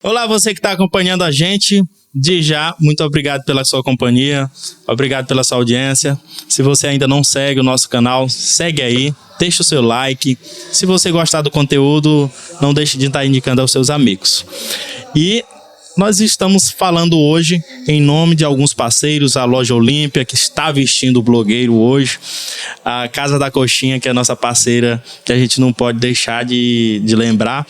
Olá, você que está acompanhando a gente. De já, muito obrigado pela sua companhia, obrigado pela sua audiência. Se você ainda não segue o nosso canal, segue aí, deixa o seu like. Se você gostar do conteúdo, não deixe de estar indicando aos seus amigos. E nós estamos falando hoje em nome de alguns parceiros, a Loja Olímpia, que está vestindo o blogueiro hoje, a Casa da Coxinha, que é a nossa parceira, que a gente não pode deixar de lembrar,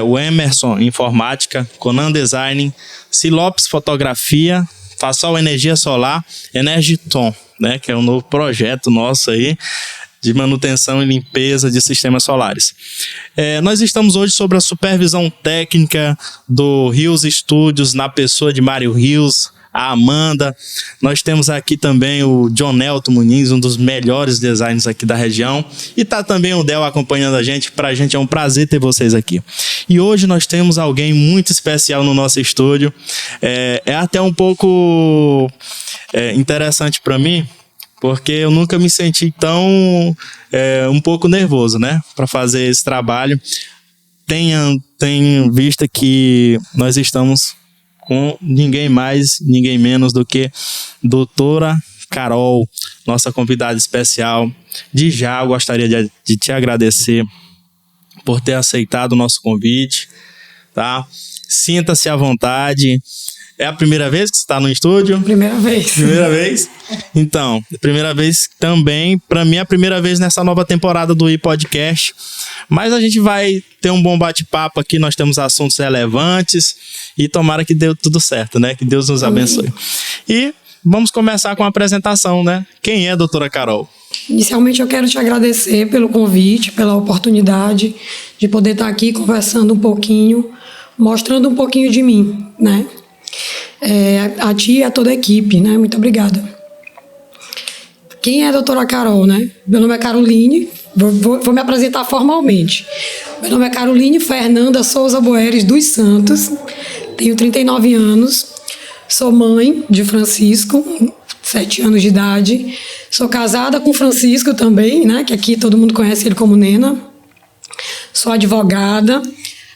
o Emerson Informática, Conan Design, Silopes Fotografia, Fasol Energia Solar, Energiton, né, que é um novo projeto nosso aí, de manutenção e limpeza de sistemas solares. Nós estamos hoje sobre a supervisão técnica do Rios Studios, na pessoa de Mário Rios, a Amanda. Nós temos aqui também o John Nelton Muniz, um dos melhores designers aqui da região. E tá também o Del acompanhando a gente. Pra gente é um prazer ter vocês aqui. E hoje nós temos alguém muito especial no nosso estúdio. É até um pouco interessante para mim, porque eu nunca me senti tão um pouco nervoso, né, para fazer esse trabalho. Tenha vista que nós estamos com ninguém mais, ninguém menos do que doutora Carol, nossa convidada especial. De já, eu gostaria de te agradecer por ter aceitado o nosso convite, tá? Sinta-se à vontade. É a primeira vez que você está no estúdio? Primeira vez. Primeira vez? Então, primeira vez também, para mim, é a primeira vez nessa nova temporada do iPodcast. Mas a gente vai ter um bom bate-papo aqui, nós temos assuntos relevantes e tomara que dê tudo certo, né? Que Deus nos abençoe. E vamos começar com a apresentação, né? Quem é a doutora Carol? Inicialmente eu quero te agradecer pelo convite, pela oportunidade de poder estar aqui conversando um pouquinho, mostrando um pouquinho de mim, né? A ti e a toda a equipe, né? Muito obrigada. Quem é a doutora Carol, né? Meu nome é Caroline, vou me apresentar formalmente. Meu nome é Caroline Fernanda Souza Boeres dos Santos, tenho 39 anos, sou mãe de Francisco, 7 anos de idade, sou casada com Francisco também, né? Que aqui todo mundo conhece ele como Nena, sou advogada,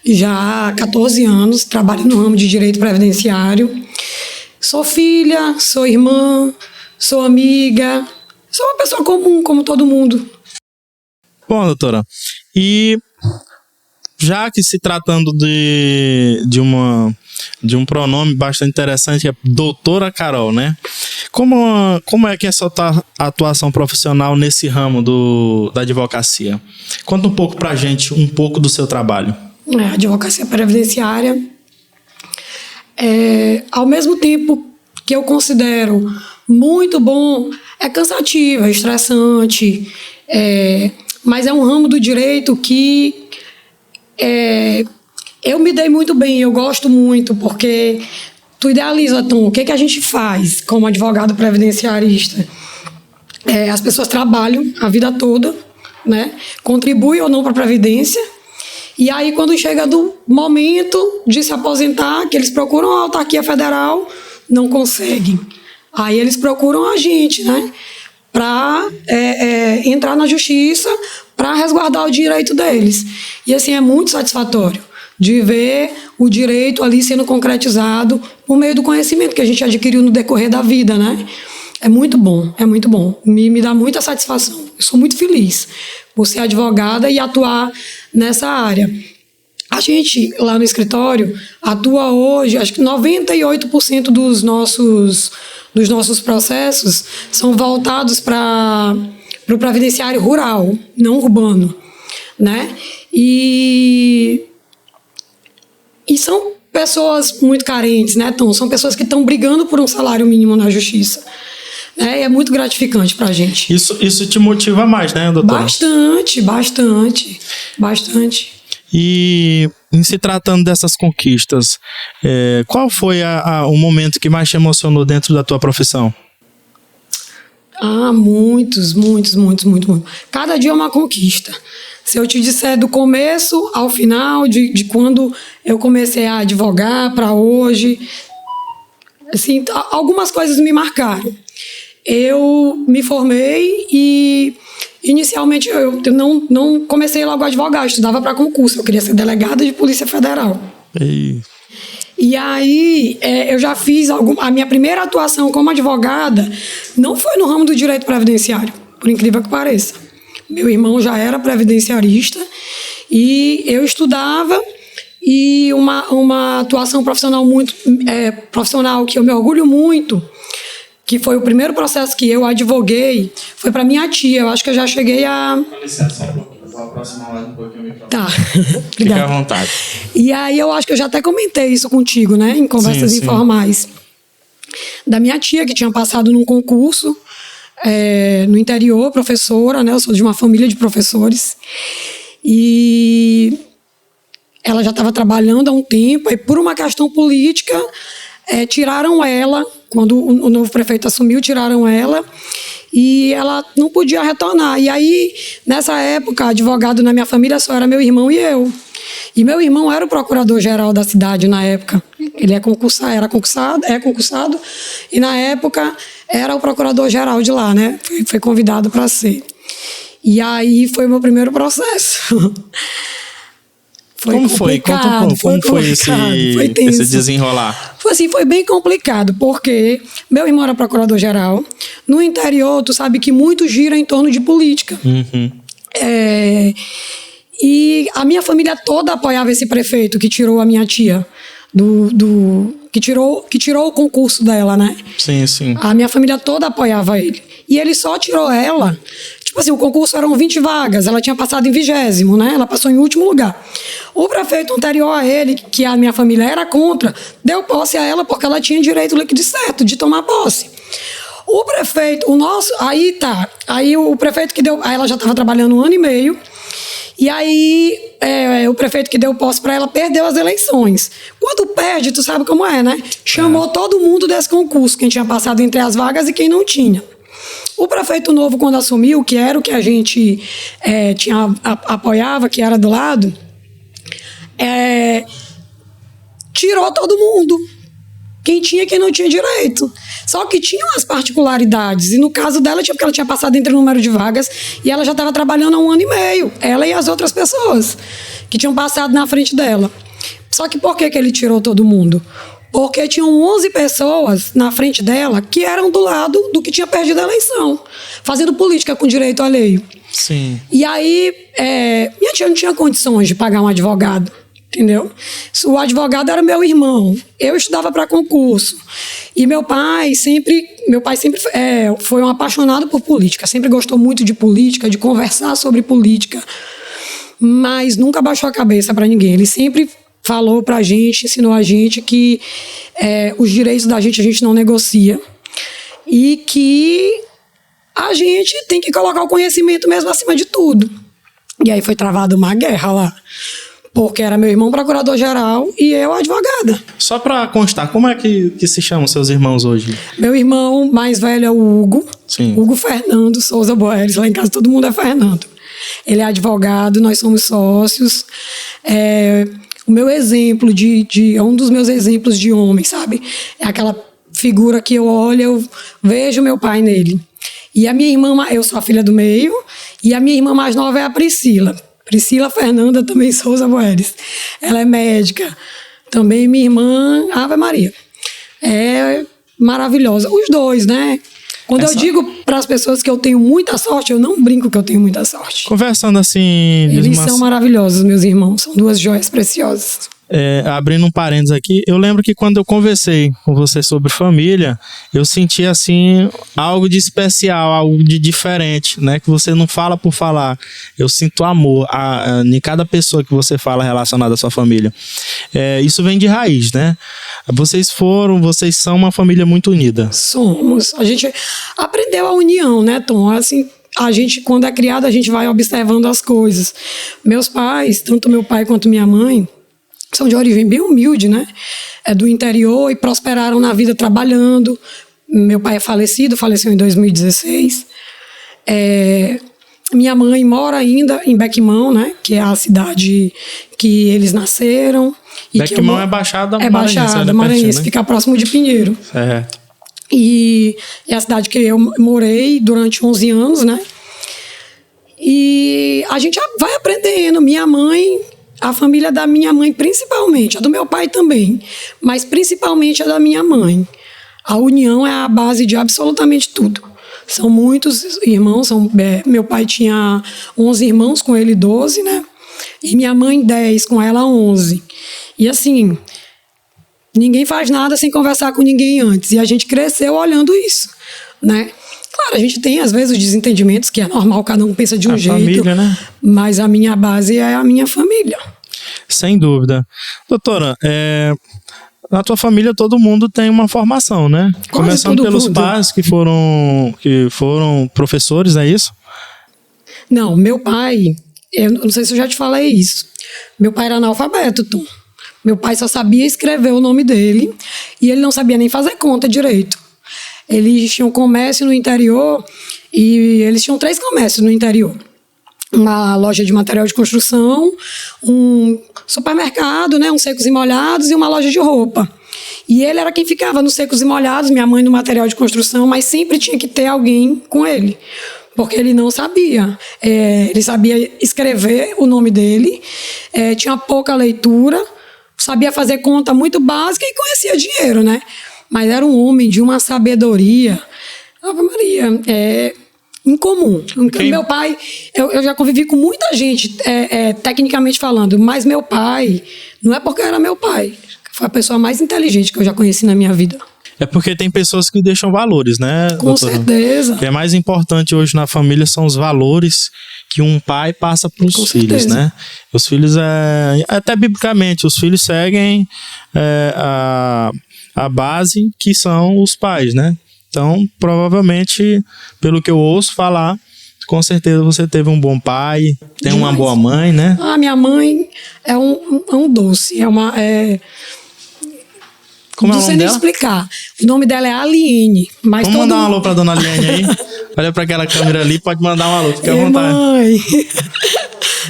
já há 14 anos, trabalho no ramo de direito previdenciário. Sou filha, sou irmã, sou amiga, sou uma pessoa comum, como todo mundo. Bom, doutora, e já que se tratando de um pronome bastante interessante, que é doutora Carol, né? Como é que é a sua atuação profissional nesse ramo da advocacia? Conta um pouco pra gente, um pouco do seu trabalho. A advocacia previdenciária, ao mesmo tempo que eu considero muito bom, é cansativo, é estressante, mas é um ramo do direito que eu me dei muito bem, eu gosto muito, porque tu idealiza, Tom, o que a gente faz como advogado previdenciarista? As pessoas trabalham a vida toda, né? Contribuem ou não para a Previdência. E aí, quando chega do momento de se aposentar, que eles procuram a autarquia federal, não conseguem. Aí eles procuram a gente, né? Para entrar na justiça, para resguardar o direito deles. E assim, é muito satisfatório de ver o direito ali sendo concretizado por meio do conhecimento que a gente adquiriu no decorrer da vida, né? É muito bom, é muito bom. Me dá muita satisfação. Eu sou muito feliz por ser advogada e atuar nessa área. A gente, lá no escritório, atua hoje, acho que 98% dos nossos processos são voltados para o previdenciário rural, não urbano, né? E são pessoas muito carentes, né, Tom? São pessoas que estão brigando por um salário mínimo na justiça. E é muito gratificante pra gente. Isso te motiva mais, né, doutora? Bastante. E em se tratando dessas conquistas, qual foi o momento que mais te emocionou dentro da tua profissão? Muitos. Cada dia é uma conquista. Se eu te disser do começo ao final, de quando eu comecei a advogar para hoje, assim, algumas coisas me marcaram. Eu me formei e inicialmente eu não comecei logo a advogar, eu estudava para concurso, eu queria ser delegada de Polícia Federal. Ei. E aí, eu já fiz a minha primeira atuação como advogada não foi no ramo do direito previdenciário, por incrível que pareça. Meu irmão já era previdenciarista e eu estudava, e uma atuação profissional muito profissional que eu me orgulho muito, que foi o primeiro processo que eu advoguei, foi para minha tia. Eu acho que eu já cheguei a... Com licença, só um pouquinho. Vou aproximar mais um pouquinho o microfone. Tá. Fique à vontade. E aí eu acho que eu já até comentei isso contigo, né? Em conversas informais. Da minha tia, que tinha passado num concurso no interior, professora, né? Eu sou de uma família de professores. E ela já estava trabalhando há um tempo, e por uma questão política, tiraram ela, quando o novo prefeito assumiu, tiraram ela, e ela não podia retornar. E aí, nessa época, advogado na minha família só era meu irmão e eu. E meu irmão era o procurador-geral da cidade na época. Ele é concursado, e na época era o procurador-geral de lá, né? Foi convidado para ser. E aí foi o meu primeiro processo. Como foi? Como foi esse desenrolar? Foi bem complicado, porque meu irmão era procurador-geral. No interior, tu sabe que muito gira em torno de política. Uhum. E a minha família toda apoiava esse prefeito que tirou a minha tia, que tirou o concurso dela, né? Sim, sim. A minha família toda apoiava ele. E ele só tirou ela... Tipo assim, o concurso eram 20 vagas, ela tinha passado em 20º, né? Ela passou em último lugar. O prefeito anterior a ele, que a minha família era contra, deu posse a ela porque ela tinha direito líquido e certo de tomar posse. O prefeito, aí o prefeito que deu, aí ela já estava trabalhando 1 ano e meio, e aí o prefeito que deu posse para ela perdeu as eleições. Quando perde, tu sabe como é, né? Chamou todo mundo desse concurso, quem tinha passado entre as vagas e quem não tinha. O prefeito novo, quando assumiu, que era o que a gente apoiava, que era do lado, tirou todo mundo. Quem tinha e quem não tinha direito. Só que tinham as particularidades. E no caso dela, porque ela tinha passado entre o número de vagas e ela já estava trabalhando há 1 ano e meio. Ela e as outras pessoas que tinham passado na frente dela. Só que por que ele tirou todo mundo? Porque tinham 11 pessoas na frente dela que eram do lado do que tinha perdido a eleição, fazendo política com direito alheio. Sim. E aí, minha tia não tinha condições de pagar um advogado, entendeu? O advogado era meu irmão. Eu estudava para concurso. E meu pai sempre foi um apaixonado por política, sempre gostou muito de política, de conversar sobre política, mas nunca baixou a cabeça para ninguém. Ele sempre falou pra gente, ensinou a gente que os direitos da gente a gente não negocia e que a gente tem que colocar o conhecimento mesmo acima de tudo. E aí foi travada uma guerra lá, porque era meu irmão procurador-geral e eu advogada. Só pra constar, como é que se chamam seus irmãos hoje? Meu irmão mais velho é o Hugo. Sim. Hugo Fernando Souza Boeres. Lá em casa todo mundo é Fernando. Ele é advogado, nós somos sócios. O meu exemplo é um dos meus exemplos de homem, sabe? É aquela figura que eu olho, eu vejo meu pai nele. E a minha irmã, eu sou a filha do meio, e a minha irmã mais nova é a Priscila. Priscila Fernanda também Souza Boeres. Ela é médica. Também minha irmã, Ave Maria. É maravilhosa. Os dois, né? Quando eu digo para as pessoas que eu tenho muita sorte, eu não brinco que eu tenho muita sorte. Conversando assim... Eles são maravilhosos, meus irmãos. São 2 joias preciosas. Abrindo um parênteses aqui, eu lembro que quando eu conversei com você sobre família, eu senti assim algo de especial, algo de diferente, né? Que você não fala por falar. Eu sinto amor em cada pessoa que você fala relacionada à sua família. Isso vem de raiz, né? Vocês são uma família muito unida. Somos. A gente aprendeu a união, né, Tom? Assim, a gente, quando é criado, a gente vai observando as coisas. Meus pais, tanto meu pai quanto minha mãe, são de origem bem humilde, né? Do interior e prosperaram na vida trabalhando. Meu pai é faleceu em 2016. Minha mãe mora ainda em Bequimão, né? Que é a cidade que eles nasceram. Bequimão é Baixada Maranhense. É Baixada Maranhense, né? Fica próximo de Pinheiro. E é a cidade que eu morei durante 11 anos, né? E a gente vai aprendendo. Minha mãe a família da minha mãe, principalmente, a do meu pai também, mas principalmente a da minha mãe. A união é a base de absolutamente tudo. São muitos irmãos, meu pai tinha 11 irmãos, com ele 12, né? E minha mãe 10, com ela 11. E assim, ninguém faz nada sem conversar com ninguém antes. E a gente cresceu olhando isso, né? Claro, a gente tem, às vezes, os desentendimentos, que é normal, cada um pensa de um jeito. Família, né? Mas a minha base é a minha família. Sem dúvida. Doutora, na tua família todo mundo tem uma formação, né? Quase Começando pelos mundo. pais que foram professores, é isso? Não, meu pai, eu não sei se eu já te falei isso. Meu pai era analfabeto, Tom. Meu pai só sabia escrever o nome dele e ele não sabia nem fazer conta direito. Eles tinham comércio no interior e eles tinham 3 comércios no interior. Uma loja de material de construção, um supermercado, né, um secos e molhados e uma loja de roupa. E ele era quem ficava nos secos e molhados, minha mãe no material de construção, mas sempre tinha que ter alguém com ele, porque ele não sabia. Ele sabia escrever o nome dele, tinha pouca leitura, sabia fazer conta muito básica e conhecia dinheiro, né? Mas era um homem de uma sabedoria, Ave Maria, incomum. Meu pai, eu já convivi com muita gente, tecnicamente falando, mas meu pai, não é porque era meu pai, foi a pessoa mais inteligente que eu já conheci na minha vida. É porque tem pessoas que deixam valores, né, Com doutora? certeza. O que é mais importante hoje na família são os valores que um pai passa para os filhos, né? Os filhos, até biblicamente, os filhos seguem a base que são os pais, né? Então, provavelmente, pelo que eu ouço falar, com certeza você teve um bom pai, tem uma boa mãe, né? Minha mãe é um doce, Como é o não sei nome nem dela? explicar. O nome dela é Aliene. Mas Vamos mandar um alô pra dona Aliene aí? Olha pra aquela câmera ali, pode mandar um alô, fica à vontade. Mãe,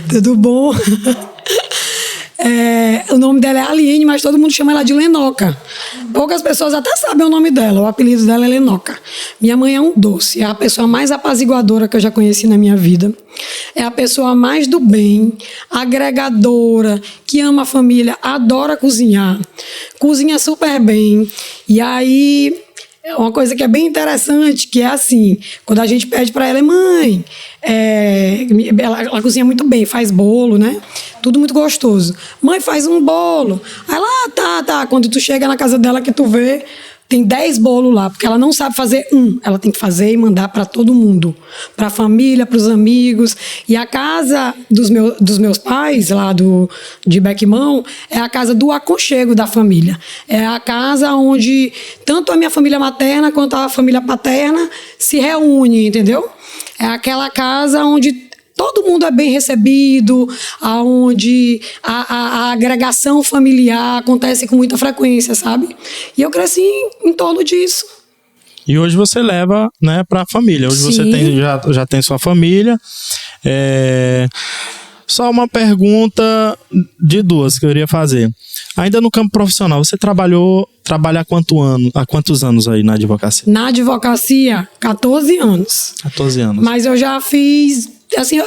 tudo bom? O nome dela é Aliene, mas todo mundo chama ela de Lenoca. Poucas pessoas até sabem o nome dela, o apelido dela é Lenoca. Minha mãe é um doce, é a pessoa mais apaziguadora que eu já conheci na minha vida. É a pessoa mais do bem, agregadora, que ama a família, adora cozinhar, cozinha super bem. E aí, uma coisa que é bem interessante, que é assim, quando a gente pede para ela, mãe, ela cozinha muito bem, faz bolo, né? Tudo muito gostoso. Mãe, faz um bolo. Aí ela, tá. Quando tu chega na casa dela que tu vê, tem 10 bolos lá, porque ela não sabe fazer um. Ela tem que fazer e mandar para todo mundo. Para a família, para os amigos. E a casa dos meus pais, lá de Bequimão, é a casa do aconchego da família. É a casa onde tanto a minha família materna quanto a família paterna se reúne, entendeu? É aquela casa onde todo mundo é bem recebido, onde a agregação familiar acontece com muita frequência, sabe? E eu cresci em torno disso. E hoje você leva, né, para a família. Hoje você já tem sua família. Só uma pergunta de 2 que eu iria fazer. Ainda no campo profissional, você trabalha há quantos anos aí na advocacia? Na advocacia, 14 anos. 14 anos. Mas eu já fiz... Assim,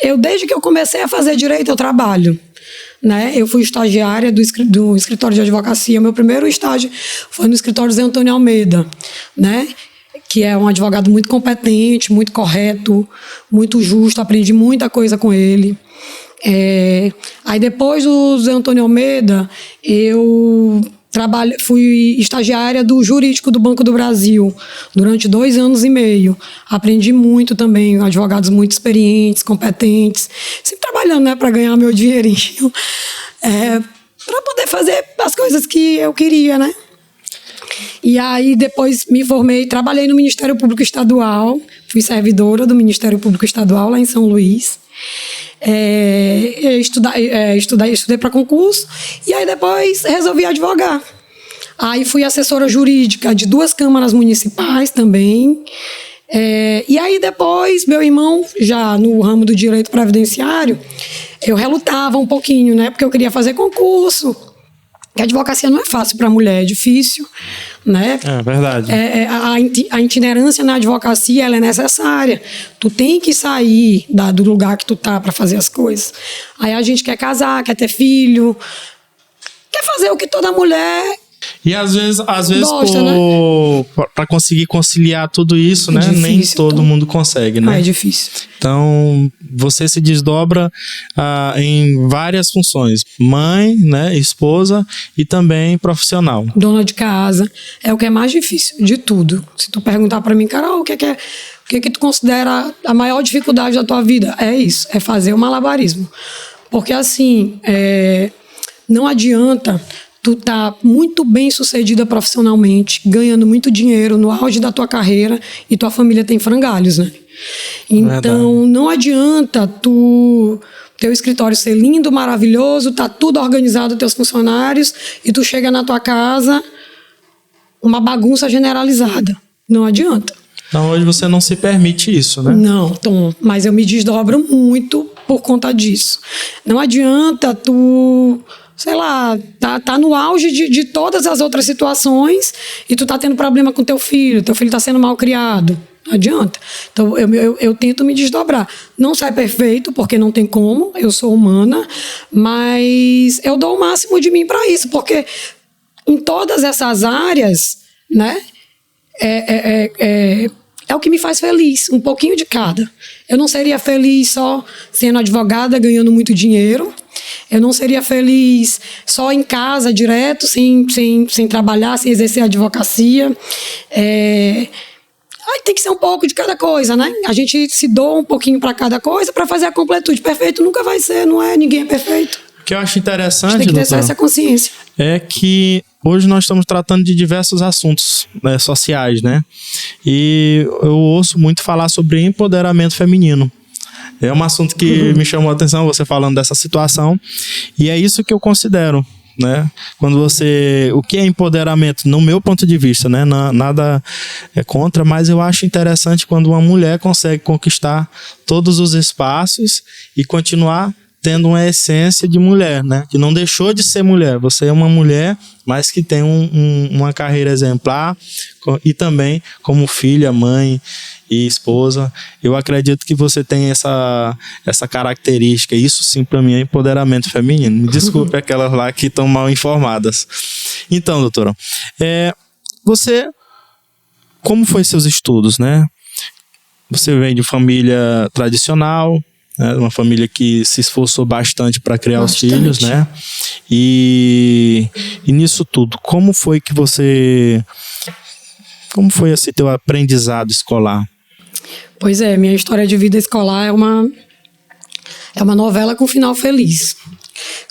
eu desde que eu comecei a fazer direito, eu trabalho, né? Eu fui estagiária do escritório de advocacia. Meu primeiro estágio foi no escritório Zé Antônio Almeida, né? Que é um advogado muito competente, muito correto, muito justo. Aprendi muita coisa com ele. Aí depois do Zé Antônio Almeida, eu fui estagiária do jurídico do Banco do Brasil durante 2 anos e meio. Aprendi muito também, advogados muito experientes, competentes, sempre trabalhando, né, para ganhar meu dinheirinho, para poder fazer as coisas que eu queria, né? E aí depois me formei, trabalhei no Ministério Público Estadual, fui servidora do Ministério Público Estadual lá em São Luís. Estudei para concurso e aí depois resolvi advogar. Aí fui assessora jurídica de 2 câmaras municipais também. E aí depois, meu irmão, já no ramo do direito previdenciário, eu relutava um pouquinho, né? Porque eu queria fazer concurso. A advocacia não é fácil para mulher, é difícil, né? É verdade. A itinerância na advocacia, ela é necessária. Tu tem que sair do lugar que tu tá para fazer as coisas. Aí a gente quer casar, quer ter filho, quer fazer o que toda mulher... E às vezes gosta, para conseguir conciliar tudo isso, né? Difícil, Nem todo mundo consegue, né? É difícil. Então, você se desdobra em várias funções. Mãe, né? Esposa e também profissional. Dona de casa. É o que é mais difícil de tudo. Se tu perguntar para mim, Carol, o que que tu considera a maior dificuldade da tua vida? É isso, é fazer o malabarismo. Porque assim, não adianta... Tu tá muito bem sucedida profissionalmente, ganhando muito dinheiro no auge da tua carreira e tua família tem frangalhos, né? Então, não adianta teu escritório ser lindo, maravilhoso, tá tudo organizado, teus funcionários, e tu chega na tua casa, uma bagunça generalizada. Não adianta. Então, hoje você não se permite isso, né? Não, Tom, mas eu me desdobro muito por conta disso. Não adianta tu... sei lá, tá no auge de todas as outras situações e tu tá tendo problema com teu filho tá sendo mal criado. Não adianta. Então, eu tento me desdobrar. Não sai perfeito, porque não tem como, eu sou humana, mas eu dou o máximo de mim para isso, porque em todas essas áreas, né, é o que me faz feliz, um pouquinho de cada. Eu não seria feliz só sendo advogada, ganhando muito dinheiro. Eu não seria feliz só em casa, direto, sem trabalhar, sem exercer a advocacia. Tem que ser um pouco de cada coisa, né? A gente se doa um pouquinho para cada coisa para fazer a completude. Perfeito nunca vai ser, não é? Ninguém é perfeito. O que eu acho interessante, tem que ter essa consciência. É que hoje nós estamos tratando de diversos assuntos, né, sociais, né? E eu ouço muito falar sobre empoderamento feminino. É um assunto que me chamou a atenção, você falando dessa situação. E é isso que eu considero, né? O que é empoderamento, no meu ponto de vista, né? Nada é contra, mas eu acho interessante quando uma mulher consegue conquistar todos os espaços e continuar tendo uma essência de mulher, né? Que não deixou de ser mulher. Você é uma mulher, mas que tem uma carreira exemplar e também como filha, mãe e esposa. Eu acredito que você tem essa característica. Isso sim, para mim, é empoderamento feminino. Me desculpe aquelas lá que estão mal informadas. Então, doutora, como foi seus estudos, né? Você vem de família tradicional, né? Uma família que se esforçou bastante para criar os filhos, né? E nisso tudo, como foi esse teu aprendizado escolar? Pois é, minha história de vida escolar é uma novela com final feliz.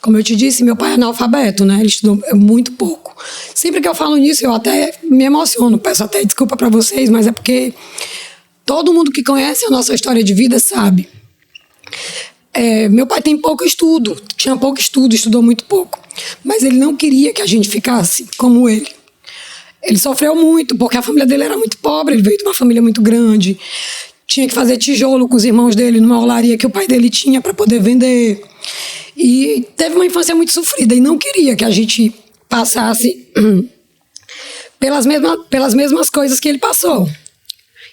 Como eu te disse, meu pai é analfabeto, né? Ele estudou muito pouco. Sempre que eu falo nisso, eu até me emociono. Peço até desculpa para vocês, mas é porque todo mundo que conhece a nossa história de vida sabe. Meu pai tinha pouco estudo, estudou muito pouco. Mas ele não queria que a gente ficasse como ele. Ele sofreu muito, porque a família dele era muito pobre, ele veio de uma família muito grande. Tinha que fazer tijolo com os irmãos dele numa olaria que o pai dele tinha para poder vender. E teve uma infância muito sofrida e não queria que a gente passasse pelas mesmas coisas que ele passou.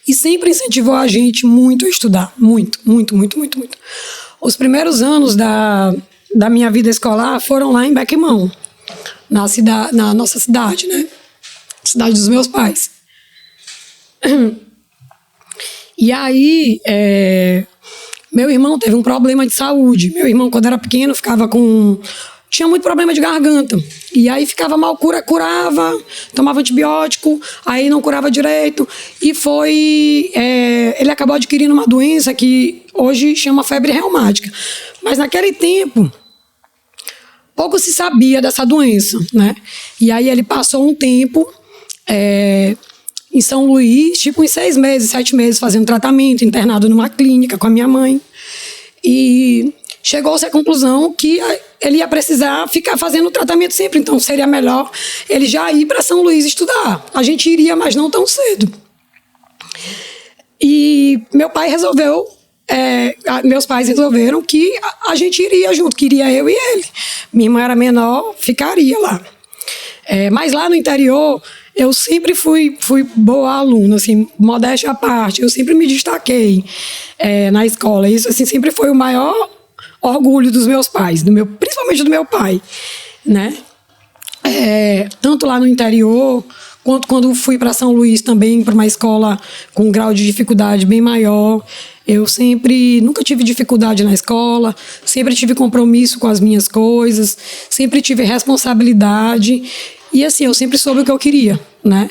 E sempre incentivou a gente muito a estudar. Muito, muito, muito, muito, muito. Os primeiros anos da minha vida escolar foram lá em Bequimão, na nossa cidade, né? Cidade dos meus pais. E aí, meu irmão teve um problema de saúde. Meu irmão, quando era pequeno, tinha muito problema de garganta. E aí ficava mal, curava, tomava antibiótico, aí não curava direito. E ele acabou adquirindo uma doença que hoje chama febre reumática. Mas naquele tempo, pouco se sabia dessa doença, né? E aí ele passou um tempo em São Luís, tipo uns 6 meses, 7 meses, fazendo tratamento, internado numa clínica com a minha mãe. E chegou-se à conclusão que ele ia precisar ficar fazendo tratamento sempre, então seria melhor ele já ir para São Luís estudar. A gente iria, mas não tão cedo. E meus pais resolveram que a gente iria junto, que iria eu e ele. Minha irmã era menor, ficaria lá. Mas lá no interior, eu sempre fui boa aluna, assim, modéstia à parte. Eu sempre me destaquei na escola. Isso, assim, sempre foi o maior orgulho dos meus pais, principalmente do meu pai, né? Tanto lá no interior, quanto quando fui para São Luís também, para uma escola com um grau de dificuldade bem maior. Eu nunca tive dificuldade na escola, sempre tive compromisso com as minhas coisas, sempre tive responsabilidade. E assim, eu sempre soube o que eu queria, né?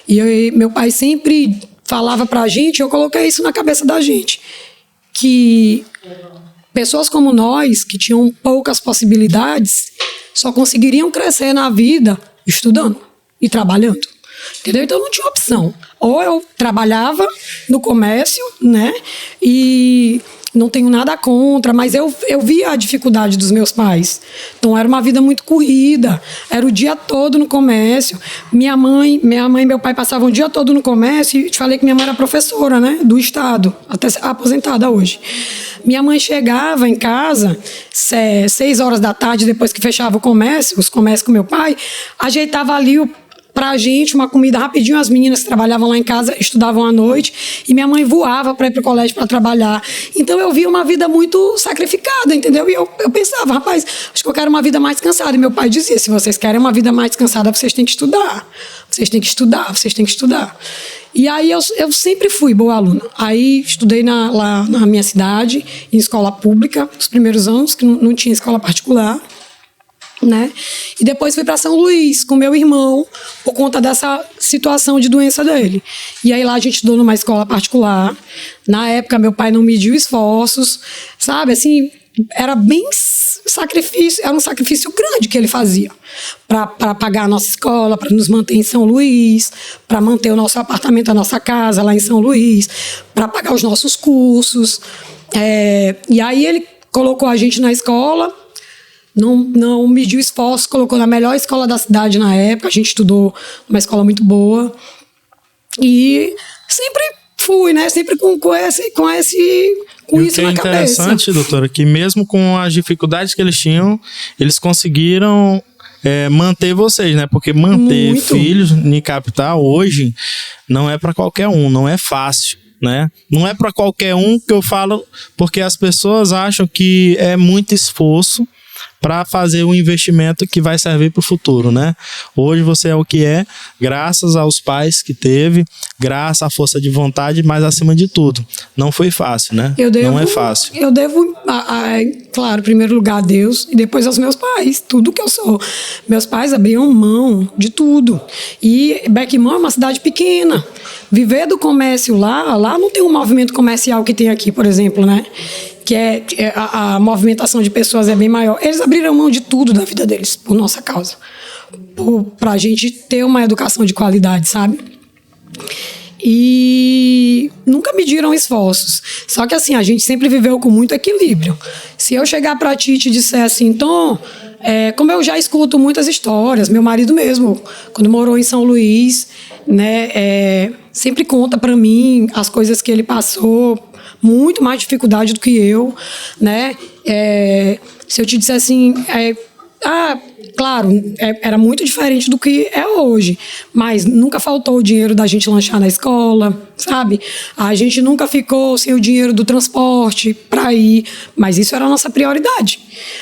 E meu pai sempre falava pra gente, eu coloquei isso na cabeça da gente, que pessoas como nós, que tinham poucas possibilidades, só conseguiriam crescer na vida estudando e trabalhando. Entendeu? Então não tinha opção. Ou eu trabalhava no comércio, né? E não tenho nada contra, mas eu via a dificuldade dos meus pais. Então era uma vida muito corrida, era o dia todo no comércio. Minha mãe e meu pai passavam o dia todo no comércio, e te falei que minha mãe era professora, né? Do estado, até aposentada hoje. Minha mãe chegava em casa 6 horas da tarde, depois que fechava os comércios com meu pai, ajeitava ali pra gente uma comida rapidinho. As meninas que trabalhavam lá em casa estudavam à noite e minha mãe voava para ir pro colégio para trabalhar. Então eu via uma vida muito sacrificada, entendeu? E eu pensava, rapaz, acho que eu quero uma vida mais cansada. E meu pai dizia, se vocês querem uma vida mais cansada, vocês têm que estudar. Vocês têm que estudar, vocês têm que estudar. E aí eu sempre fui boa aluna. Aí estudei lá na minha cidade, em escola pública, os primeiros anos, que não tinha escola particular, né? E depois fui para São Luís com meu irmão por conta dessa situação de doença dele. E aí lá a gente estudou numa escola particular. Na época meu pai não mediu esforços, sabe? Assim, era bem sacrifício, era um sacrifício grande que ele fazia para pagar a nossa escola, para nos manter em São Luís, para manter o nosso apartamento, a nossa casa lá em São Luís, para pagar os nossos cursos. E aí ele colocou a gente na escola. Não mediu esforço, colocou na melhor escola da cidade na época. A gente estudou numa escola muito boa. E sempre fui, né? Sempre com isso na cabeça. O que é interessante, doutora, que mesmo com as dificuldades que eles tinham, eles conseguiram manter vocês, né? Porque manter filhos em capital hoje não é para qualquer um, não é fácil. Né? Não é para qualquer um que eu falo, porque as pessoas acham que é muito esforço para fazer um investimento que vai servir para o futuro, né? Hoje você é o que é, graças aos pais que teve, graças à força de vontade, mas acima de tudo, não foi fácil, né? Não é fácil. Eu devo, claro, em primeiro lugar a Deus e depois aos meus pais, tudo que eu sou. Meus pais abriam mão de tudo. E Beckman é uma cidade pequena. Viver do comércio lá não tem um movimento comercial que tem aqui, por exemplo, né? Que a movimentação de pessoas é bem maior. Eles abriram mão de tudo da vida deles, por nossa causa. Pra gente ter uma educação de qualidade, sabe? E nunca mediram esforços. Só que assim, a gente sempre viveu com muito equilíbrio. Se eu chegar pra ti e te disser assim, Tom, como eu já escuto muitas histórias, meu marido mesmo, quando morou em São Luís, né, sempre conta pra mim as coisas que ele passou, muito mais dificuldade do que eu, né? Se eu te disser assim, claro, era muito diferente do que é hoje, mas nunca faltou o dinheiro da gente lanchar na escola, sabe? A gente nunca ficou sem o dinheiro do transporte para ir, mas isso era a nossa prioridade.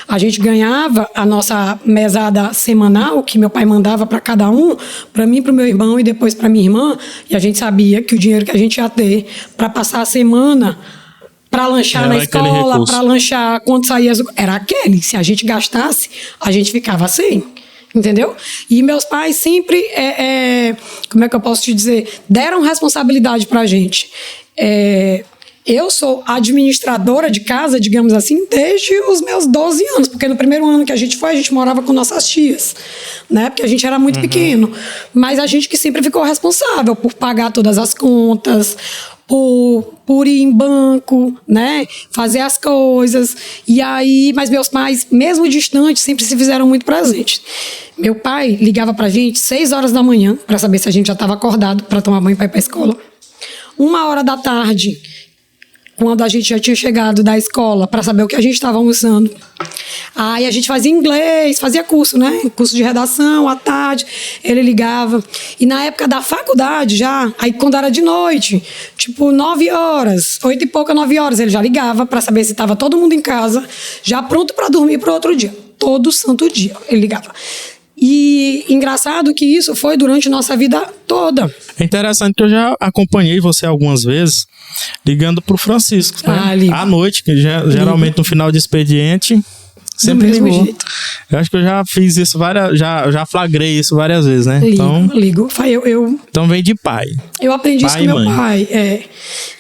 A gente ganhava a nossa mesada semanal, que meu pai mandava para cada um, para mim, para o meu irmão e depois para minha irmã, e a gente sabia que o dinheiro que a gente ia ter para passar a semana para lanchar na escola, para lanchar quando saía, era aquele. Se a gente gastasse, a gente ficava sem, entendeu? E meus pais sempre, como é que eu posso te dizer, deram responsabilidade para a gente. Eu sou administradora de casa, digamos assim, desde os meus 12 anos, porque no primeiro ano que a gente morava com nossas tias, né? Porque a gente era muito pequeno. Mas a gente que sempre ficou responsável por pagar todas as contas, por ir em banco, né? Fazer as coisas. E aí, mas meus pais, mesmo distantes, sempre se fizeram muito presentes. Meu pai ligava pra gente 6 horas da manhã, para saber se a gente já estava acordado para tomar banho para ir para a escola. 1 hora da tarde, quando a gente já tinha chegado da escola para saber o que a gente estava almoçando. Aí a gente fazia inglês, fazia curso, né? Curso de redação à tarde, ele ligava. E na época da faculdade já, aí quando era de noite, tipo 9 horas, 8 e pouca, 9 horas, ele já ligava para saber se estava todo mundo em casa, já pronto para dormir para outro dia. Todo santo dia ele ligava. E engraçado que isso foi durante nossa vida toda. É interessante que eu já acompanhei você algumas vezes ligando pro Francisco, né? Ligo. À noite, que geralmente no final de expediente, sempre do mesmo ligou. jeito. Eu acho que eu já fiz isso já flagrei isso várias vezes, né? Ligo. Então vem de pai. Eu aprendi isso com meu mãe. pai.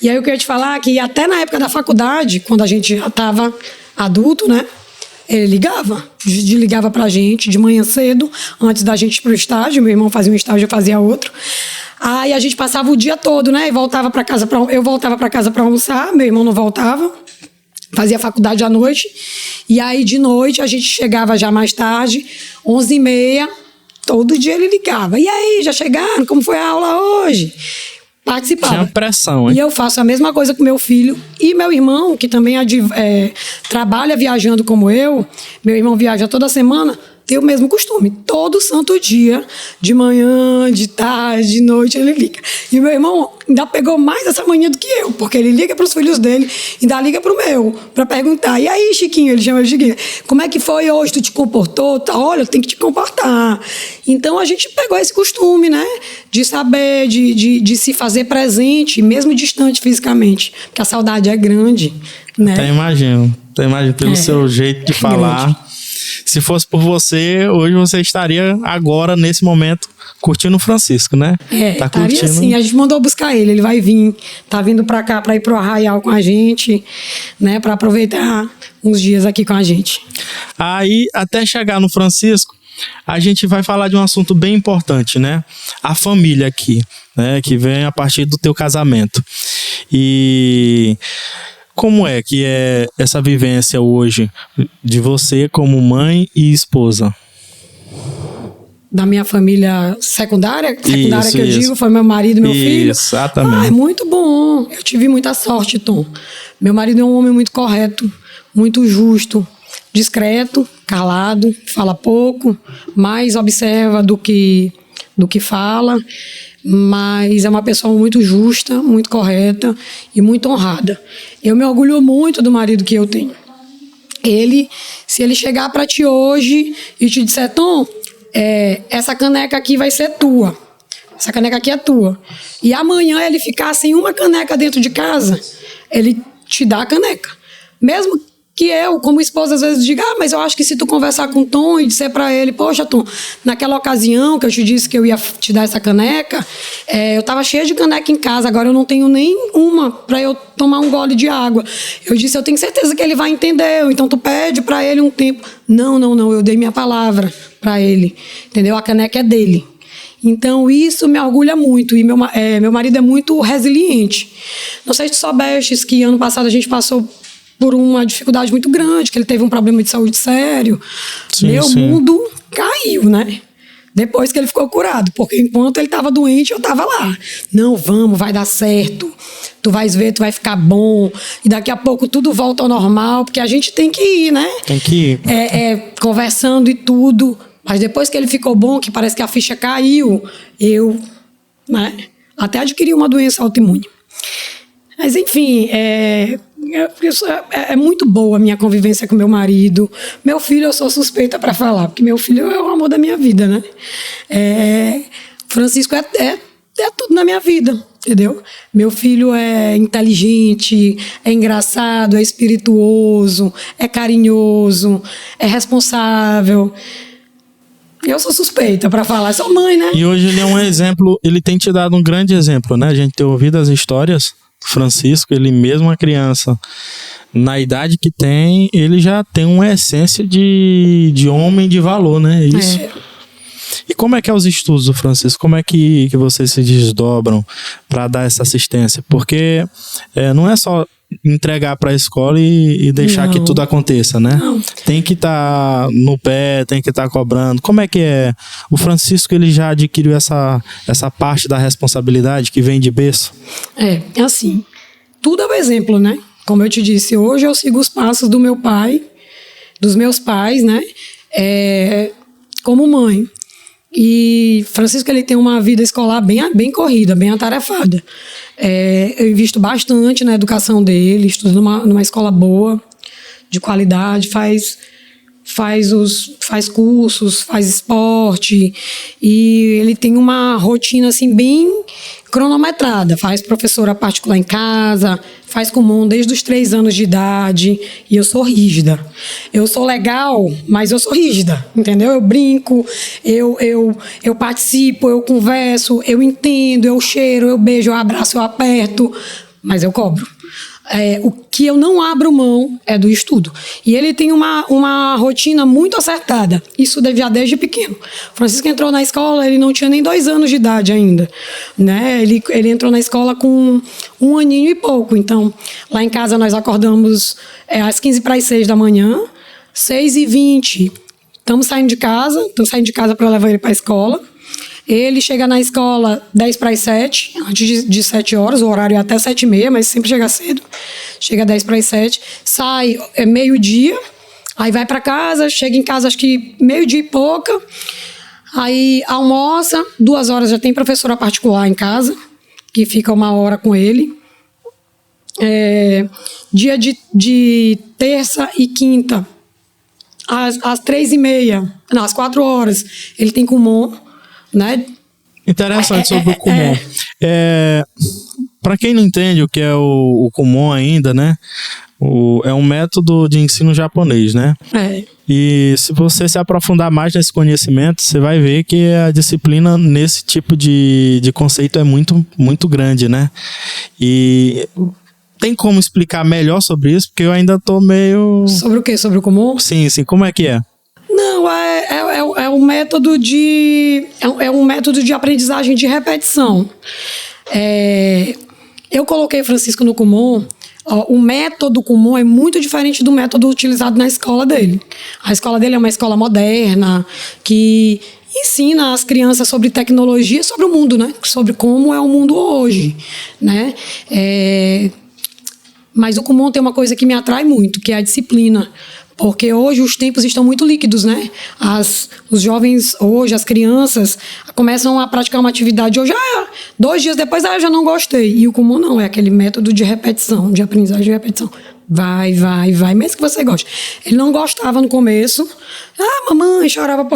E aí eu queria te falar que até na época da faculdade, quando a gente já estava adulto, né? Ele ligava pra gente de manhã cedo, antes da gente ir pro estágio. Meu irmão fazia um estágio, eu fazia outro. Aí a gente passava o dia todo, né? Eu voltava pra casa pra almoçar, meu irmão não voltava. Fazia faculdade à noite. E aí, de noite, a gente chegava já mais tarde, 11h30. Todo dia ele ligava. E aí, já chegaram? Como foi a aula hoje? Participava. Tinha pressão, hein? E eu faço a mesma coisa com meu filho. E meu irmão, que também trabalha viajando como eu, meu irmão viaja toda semana, tem o mesmo costume. Todo santo dia, de manhã, de tarde, de noite, ele liga. E meu irmão ainda pegou mais essa mania do que eu, porque ele liga para os filhos dele, ainda liga para o meu, para perguntar. E aí, Chiquinho, ele chama de Chiquinho, como é que foi hoje? Tu te comportou? Tá, olha, tem que te comportar. Então, a gente pegou esse costume, né? De saber, de se fazer presente, mesmo distante fisicamente. Porque a saudade é grande, né? Até imagino pelo seu jeito de falar. Grande. Se fosse por você, hoje você estaria agora, nesse momento, curtindo o Francisco, né? Tá curtindo. Sim, a gente mandou buscar ele vai vir, tá vindo pra cá pra ir pro Arraial com a gente, né? Pra aproveitar uns dias aqui com a gente. Aí, até chegar no Francisco, a gente vai falar de um assunto bem importante, né? A família aqui, né? Que vem a partir do teu casamento. E como é que é essa vivência hoje de você como mãe e esposa? Da minha família secundária Isso, que eu digo, foi meu marido e meu filho. Exatamente. É muito bom. Eu tive muita sorte, Tom. Meu marido é um homem muito correto, muito justo, discreto, calado, fala pouco, mais observa do que fala, mas é uma pessoa muito justa, muito correta e muito honrada. Eu me orgulho muito do marido que eu tenho. Se ele chegar para ti hoje e te disser, Tom, essa caneca aqui vai ser tua. Essa caneca aqui é tua. E amanhã ele ficar sem uma caneca dentro de casa, ele te dá a caneca. Mesmo que eu, como esposa, às vezes diga, mas eu acho que se tu conversar com o Tom e disser pra ele, poxa, Tom, naquela ocasião que eu te disse que eu ia te dar essa caneca, eu tava cheia de caneca em casa, agora eu não tenho nem uma pra eu tomar um gole de água. Eu disse, eu tenho certeza que ele vai entender, então tu pede pra ele um tempo. Não, eu dei minha palavra pra ele, entendeu? A caneca é dele. Então, isso me orgulha muito. E meu marido é muito resiliente. Não sei se tu soubestes que ano passado a gente passou por uma dificuldade muito grande, que ele teve um problema de saúde sério. Sim. Mundo caiu, né? Depois que ele ficou curado. Porque enquanto ele estava doente, eu estava lá. Não, vamos, vai dar certo. Tu vais ver, tu vai ficar bom. E daqui a pouco tudo volta ao normal, porque a gente tem que ir, né? Tem que ir. Conversando e tudo. Mas depois que ele ficou bom, que parece que a ficha caiu, eu, né, até adquiri uma doença autoimune. Mas, enfim, é muito boa a minha convivência com meu marido. Meu filho, eu sou suspeita para falar, porque meu filho é o amor da minha vida, né? Francisco é tudo na minha vida, entendeu? Meu filho é inteligente, é engraçado, é espirituoso, é carinhoso, é responsável. Eu sou suspeita para falar, sou mãe, né? E hoje ele é um exemplo, ele tem te dado um grande exemplo, né? A gente tem ouvido as histórias do Francisco, ele mesmo uma criança, na idade que tem, ele já tem uma essência de homem de valor, né? Isso. E como é que é os estudos do Francisco? Como é que vocês se desdobram para dar essa assistência? Porque não é só entregar para a escola e deixar que tudo aconteça, né? Não. Tem que estar no pé, tem que estar cobrando. Como é que é? O Francisco, ele já adquiriu essa parte da responsabilidade que vem de berço? Assim, tudo é um exemplo, né? Como eu te disse, hoje eu sigo os passos do meu pai, dos meus pais, né? Como mãe. E Francisco, ele tem uma vida escolar bem corrida, bem atarefada. Eu invisto bastante na educação dele, estudo numa escola boa, de qualidade, faz cursos, faz esporte, e ele tem uma rotina assim bem cronometrada. Faz professora particular em casa, faz Kumon desde os 3 anos de idade, e eu sou rígida. Eu sou legal, mas eu sou rígida, entendeu? Eu brinco, eu participo, eu converso, eu entendo, eu cheiro, eu beijo, eu abraço, eu aperto, mas eu cobro. O que eu não abro mão é do estudo. E ele tem uma rotina muito acertada. Isso já desde pequeno. Francisco entrou na escola, ele não tinha nem 2 anos de idade ainda, né? Ele entrou na escola com 1 aninho e pouco. Então, lá em casa nós acordamos às 15:45 da manhã, 6h20. Estamos saindo de casa para levar ele para a escola. Ele chega na escola 10:07, antes de 7 horas, o horário é até 7h30, mas sempre chega cedo. Chega 10:07, sai meio-dia, aí vai para casa, chega em casa acho que meio-dia e pouca, aí almoça, 2 horas já tem professora particular em casa, que fica 1 hora com ele. Dia de terça e quinta, às 3h30, não, às 4 horas, ele tem Kumon, né? Interessante sobre o Kumon. Para quem não entende o que é o Kumon ainda, né? É um método de ensino japonês, né? E se você se aprofundar mais nesse conhecimento, você vai ver que a disciplina nesse tipo de conceito é muito, muito grande, né? E tem como explicar melhor sobre isso? Porque eu ainda tô meio... Sobre o quê? Sobre o Kumon? Sim, como é que é? Não, é um método de aprendizagem de repetição. Eu coloquei Francisco no Kumon. O método Kumon é muito diferente do método utilizado na escola dele. A escola dele é uma escola moderna, que ensina as crianças sobre tecnologia, sobre o mundo, né? Sobre como é o mundo hoje, né? Mas o Kumon tem uma coisa que me atrai muito, que é a disciplina. Porque hoje os tempos estão muito líquidos, né? Os jovens hoje, as crianças, começam a praticar uma atividade hoje, 2 dias depois, eu já não gostei. E o Kumon não, é aquele método de repetição, de aprendizagem de repetição. Vai, mesmo que você goste. Ele não gostava no começo. Mamãe chorava,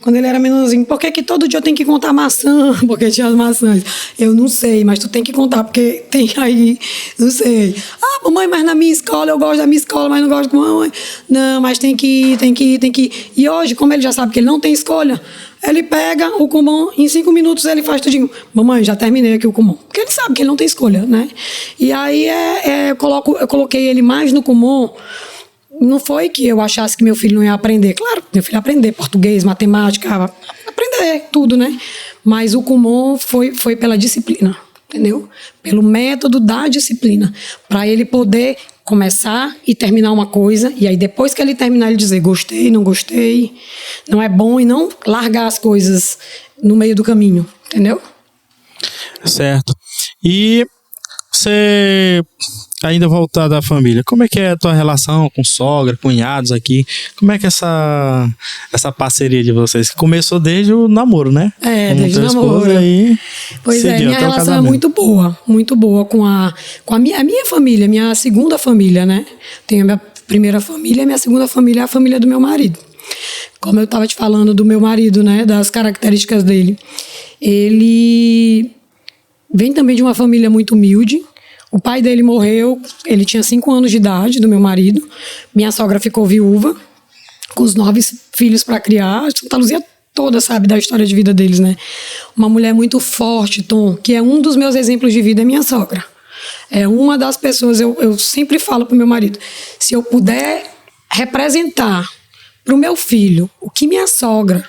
quando ele era menorzinho, por que todo dia eu tenho que contar maçã? Porque tinha as maçãs. Eu não sei, mas tu tem que contar, porque tem aí, não sei. Mamãe, mas na minha escola, eu gosto da minha escola, mas não gosto de mamãe. Não, mas tem que ir. E hoje, como ele já sabe que ele não tem escolha, ele pega o Kumon, em 5 minutos ele faz tudinho. Mamãe, já terminei aqui o Kumon. Porque ele sabe que ele não tem escolha, né? E aí eu coloquei ele mais no Kumon. Não foi que eu achasse que meu filho não ia aprender. Claro, meu filho ia aprender português, matemática, aprender tudo, né? Mas o Kumon foi pela disciplina, entendeu? Pelo método da disciplina. Para ele poder começar e terminar uma coisa, e aí depois que ele terminar, ele dizer gostei, não gostei, não é bom, e não largar as coisas no meio do caminho, entendeu? Certo. E você... ainda voltado à família, como é que é a tua relação com sogra, cunhados aqui? Como é que é essa parceria de vocês? Começou desde o namoro, né? Desde o namoro. Pois minha relação é muito boa com a minha família, minha segunda família, né? Tenho a minha primeira família, a minha segunda família é a família do meu marido. Como eu estava te falando do meu marido, né? Das características dele. Ele vem também de uma família muito humilde. O pai dele morreu, ele tinha 5 anos de idade, do meu marido. Minha sogra ficou viúva, com os 9 filhos para criar. Santa Luzia toda sabe da história de vida deles, né? Uma mulher muito forte, Tom, que é um dos meus exemplos de vida, é minha sogra. É uma das pessoas, eu sempre falo pro meu marido, se eu puder representar pro meu filho o que minha sogra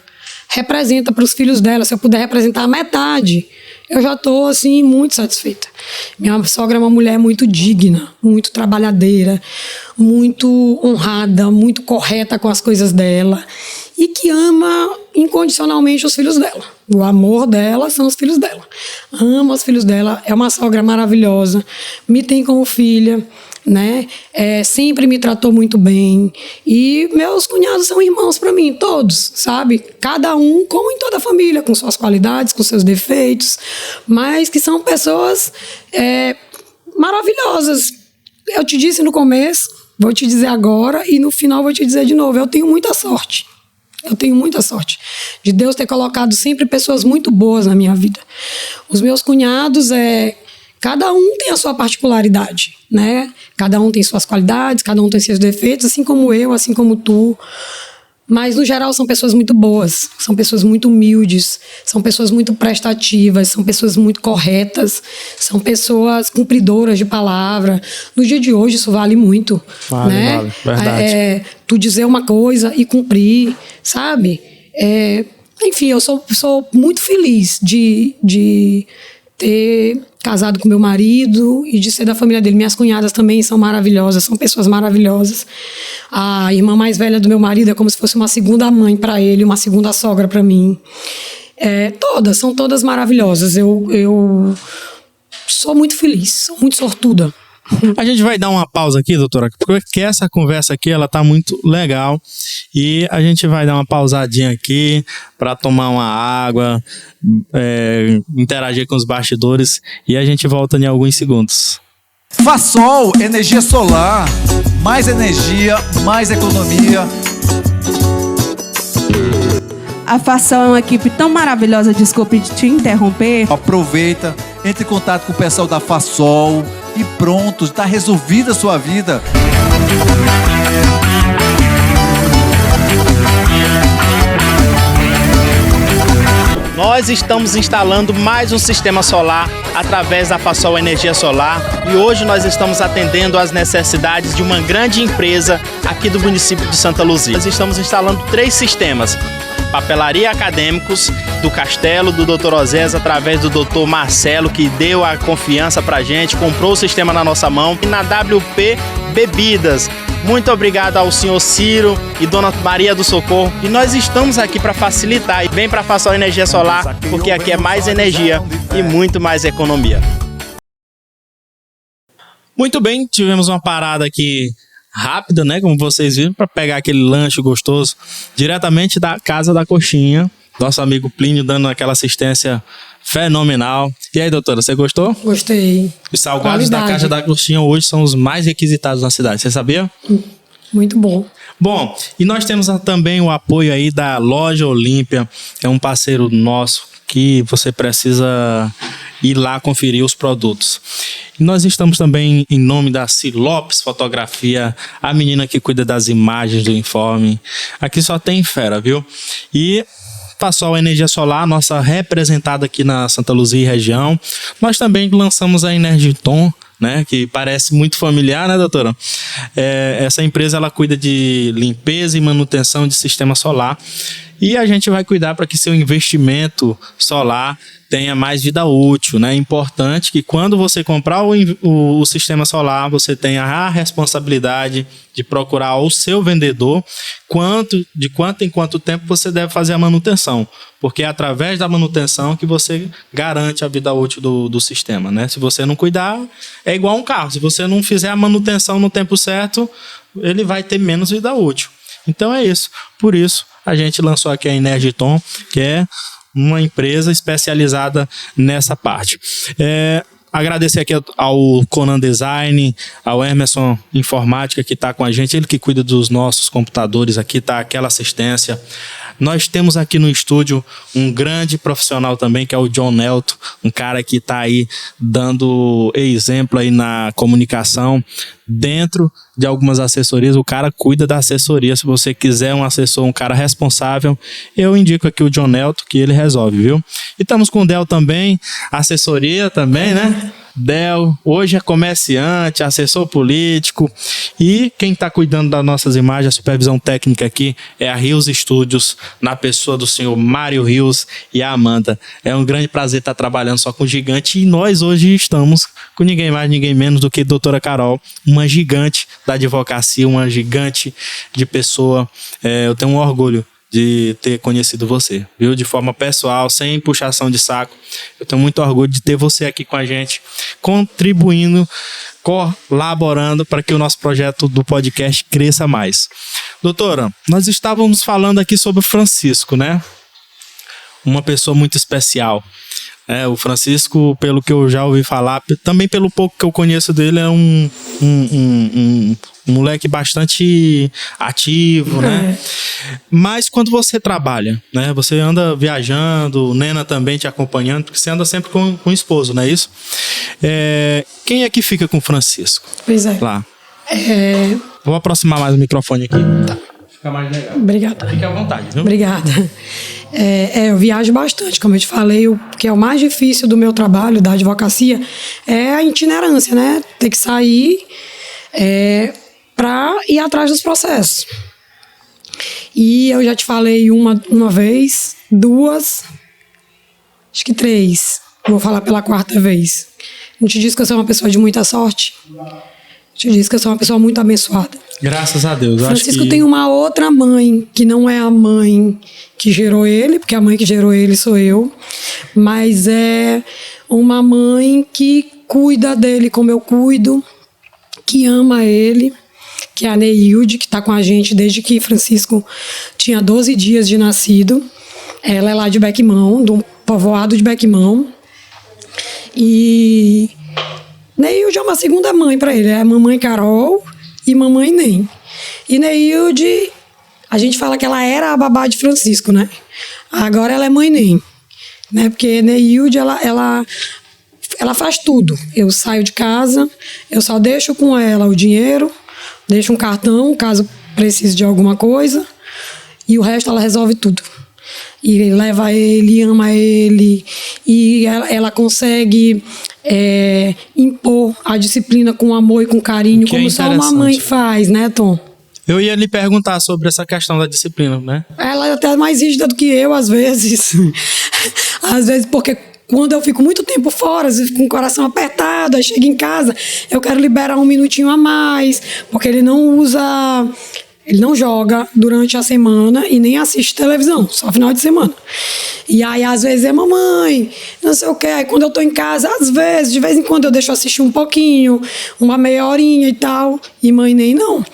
representa para os filhos dela, se eu puder representar a metade, eu já estou, assim, muito satisfeita. Minha sogra é uma mulher muito digna, muito trabalhadeira, muito honrada, muito correta com as coisas dela. e que ama incondicionalmente os filhos dela. O amor dela são os filhos dela. Ama os filhos dela, é uma sogra maravilhosa, me tem como filha, né? Sempre me tratou muito bem. E meus cunhados são irmãos para mim, todos, sabe? Cada um, como em toda a família, com suas qualidades, com seus defeitos, mas que são pessoas maravilhosas. Eu te disse no começo, vou te dizer agora e no final vou te dizer de novo. Eu tenho muita sorte. Eu tenho muita sorte de Deus ter colocado sempre pessoas muito boas na minha vida. Os meus cunhados, cada um tem a sua particularidade, né? Cada um tem suas qualidades, cada um tem seus defeitos, assim como eu, assim como tu. Mas, no geral, são pessoas muito boas, são pessoas muito humildes, são pessoas muito prestativas, são pessoas muito corretas, são pessoas cumpridoras de palavra. No dia de hoje, isso vale muito. Vale, verdade. Tu dizer uma coisa e cumprir, sabe? Enfim, eu sou muito feliz de ter casado com meu marido e de ser da família dele. Minhas cunhadas também são maravilhosas, são pessoas maravilhosas. A irmã mais velha do meu marido é como se fosse uma segunda mãe para ele, uma segunda sogra para mim. São todas maravilhosas. Eu sou muito feliz, sou muito sortuda. A gente vai dar uma pausa aqui, doutora, porque essa conversa aqui, ela tá muito legal e a gente vai dar uma pausadinha aqui para tomar uma água, interagir com os bastidores e a gente volta em alguns segundos. Fasol, energia solar, mais energia, mais economia. A Fasol é uma equipe tão maravilhosa, desculpe te interromper. Aproveita, entre em contato com o pessoal da Fasol e pronto, está resolvida a sua vida. Nós estamos instalando mais um sistema solar através da Fasol Energia Solar e hoje nós estamos atendendo às necessidades de uma grande empresa aqui do município de Santa Luzia. Nós estamos instalando 3 sistemas. Papelaria Acadêmicos, do Castelo, do Dr. Osés, através do Dr. Marcelo, que deu a confiança pra gente, comprou o sistema na nossa mão. E na WP Bebidas, muito obrigado ao senhor Ciro e Dona Maria do Socorro. E nós estamos aqui para facilitar. E vem para Fasol Energia Solar, porque aqui é mais energia e muito mais economia. Muito bem, tivemos uma parada aqui rápida, né, como vocês viram, para pegar aquele lanche gostoso diretamente da Casa da Coxinha. Nosso amigo Plínio dando aquela assistência fenomenal. E aí, doutora, você gostou? Gostei. Os salgados da Casa da Coxinha hoje são os mais requisitados na cidade, você sabia? Muito bom. Bom, e nós temos também o apoio aí da Loja Olímpia, é um parceiro nosso que você precisa ir lá conferir os produtos. E nós estamos também em nome da Silopes Fotografia, a menina que cuida das imagens do informe. Aqui só tem fera, viu? E Fasol Energia Solar, nossa representada aqui na Santa Luzia e região. Nós também lançamos a Energiton, né, que parece muito familiar, né, doutora? Essa empresa ela cuida de limpeza e manutenção de sistema solar e a gente vai cuidar para que seu investimento solar tenha mais vida útil, né? É importante que quando você comprar o sistema solar, você tenha a responsabilidade de procurar o seu vendedor de quanto em quanto tempo você deve fazer a manutenção, porque é através da manutenção que você garante a vida útil do sistema, né? Se você não cuidar, é igual um carro. Se você não fizer a manutenção no tempo certo, ele vai ter menos vida útil. Então é isso. Por isso, a gente lançou aqui a Energiton, que é uma empresa especializada nessa parte. Agradecer aqui ao Conan Design, ao Emerson Informática que está com a gente, ele que cuida dos nossos computadores aqui, tá aquela assistência. Nós temos aqui no estúdio um grande profissional também, que é o John Nelto, um cara que está aí dando exemplo aí na comunicação. Dentro de algumas assessorias, o cara cuida da assessoria. Se você quiser um assessor, um cara responsável, eu indico aqui o John Nelto, que ele resolve, viu? E estamos com o Del também, assessoria também, né? Del, hoje é comerciante, assessor político e quem está cuidando das nossas imagens, a supervisão técnica aqui é a Rios Studios, na pessoa do senhor Mário Rios e a Amanda. É um grande prazer estar trabalhando só com gigante e nós hoje estamos com ninguém mais, ninguém menos do que a doutora Carol, uma gigante da advocacia, uma gigante de pessoa. Eu tenho um orgulho de ter conhecido você, viu? De forma pessoal, sem puxação de saco. Eu tenho muito orgulho de ter você aqui com a gente, contribuindo, colaborando para que o nosso projeto do podcast cresça mais. Doutora, nós estávamos falando aqui sobre o Francisco, né? Uma pessoa muito especial. O Francisco, pelo que eu já ouvi falar, também pelo pouco que eu conheço dele, é um moleque bastante ativo, né? Mas quando você trabalha, né? Você anda viajando, Nena também te acompanhando, porque você anda sempre com o esposo, não é isso? Quem é que fica com o Francisco? Pois é. Lá. Vou aproximar mais o microfone aqui. Tá. Fica mais legal. Obrigada. Fique à vontade, viu? Obrigada. Eu viajo bastante, como eu te falei, o que é o mais difícil do meu trabalho, da advocacia, é a itinerância, né? Ter que sair para ir atrás dos processos. E eu já te falei uma vez, 2, acho que 3. Vou falar pela 4ª vez. Não te disse que eu sou uma pessoa de muita sorte? Te disse que eu sou uma pessoa muito abençoada. Graças a Deus. Francisco tem uma outra mãe, que não é a mãe que gerou ele, porque a mãe que gerou ele sou eu, mas é uma mãe que cuida dele como eu cuido, que ama ele, que é a Neilde, que está com a gente desde que Francisco tinha 12 dias de nascido. Ela é lá de Bequimão, do povoado de Bequimão. E Neilde é uma segunda mãe para ele, é a mamãe Carol e mamãe Nem. E Neilde, a gente fala que ela era a babá de Francisco, né? Agora ela é mãe Nem, né? Porque Neilde, ela faz tudo. Eu saio de casa, eu só deixo com ela o dinheiro, deixo um cartão, caso precise de alguma coisa, e o resto ela resolve tudo. E leva ele, ama ele, e ela consegue impor a disciplina com amor e com carinho, como só uma mãe faz, né, Tom? Eu ia lhe perguntar sobre essa questão da disciplina, né? Ela é até mais rígida do que eu, às vezes. Às vezes, porque quando eu fico muito tempo fora, com o coração apertado, aí chego em casa, eu quero liberar um minutinho a mais, porque ele não joga durante a semana e nem assiste televisão, só final de semana. E aí, às vezes, mamãe, não sei o quê. Aí, quando eu tô em casa, às vezes, de vez em quando, eu deixo assistir um pouquinho, uma meia horinha e tal. E mãe nem não.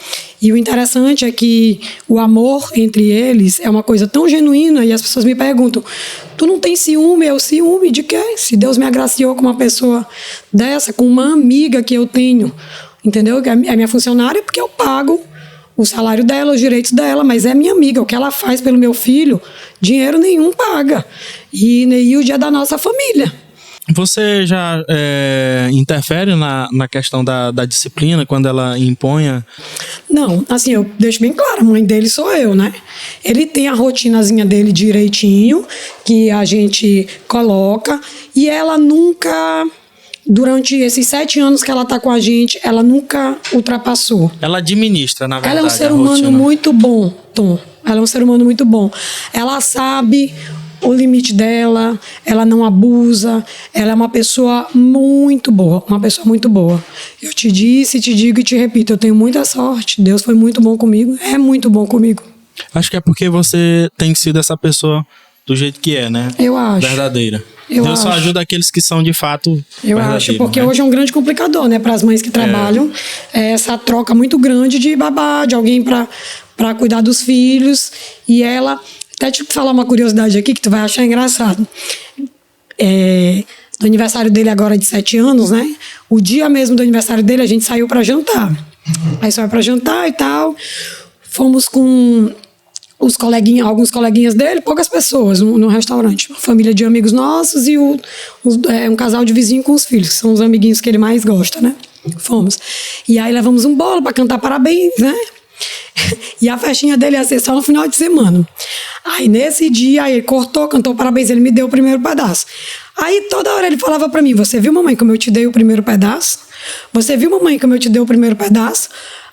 E o interessante é que o amor entre eles é uma coisa tão genuína, e as pessoas me perguntam, tu não tem ciúme? Eu, ciúme de quê? Se Deus me agraciou com uma pessoa dessa, com uma amiga que eu tenho, entendeu? Que é minha funcionária, porque eu pago o salário dela, os direitos dela, mas é minha amiga. O que ela faz pelo meu filho, dinheiro nenhum paga. E Neilde é da nossa família. Você já interfere na questão da disciplina, quando ela imponha? Não, assim, eu deixo bem claro, a mãe dele sou eu, né? Ele tem a rotinazinha dele direitinho, que a gente coloca, e ela nunca... Durante esses 7 anos que ela está com a gente, ela nunca ultrapassou. Ela administra, na verdade, ela é um ser humano muito bom, Tom. Ela é um ser humano muito bom. Ela sabe o limite dela, ela não abusa, ela é uma pessoa muito boa, uma pessoa muito boa. Eu te disse, te digo e te repito, eu tenho muita sorte. Deus foi muito bom comigo, é muito bom comigo. Acho que é porque você tem sido essa pessoa do jeito que é, né? Eu acho. Verdadeira. Deus só ajuda aqueles que são de fato eu acho, porque hoje é um grande complicador, né, para as mães que trabalham, essa troca muito grande de babá, de alguém para cuidar dos filhos. E ela, até te falar uma curiosidade aqui que tu vai achar engraçado. Do aniversário dele agora de 7 anos, né? O dia mesmo do aniversário dele, a gente saiu para jantar. Aí saiu para jantar e tal. Fomos com alguns coleguinhas dele, poucas pessoas no restaurante. Uma família de amigos nossos e um casal de vizinho com os filhos, que são os amiguinhos que ele mais gosta, né? Fomos. E aí levamos um bolo para cantar parabéns, né? E a festinha dele ia ser só no final de semana. Aí nesse dia, aí ele cortou, cantou parabéns, ele me deu o primeiro pedaço. Aí toda hora ele falava para mim, você viu, mamãe, como eu te dei o primeiro pedaço? Você viu, mamãe, como eu te dei o primeiro pedaço?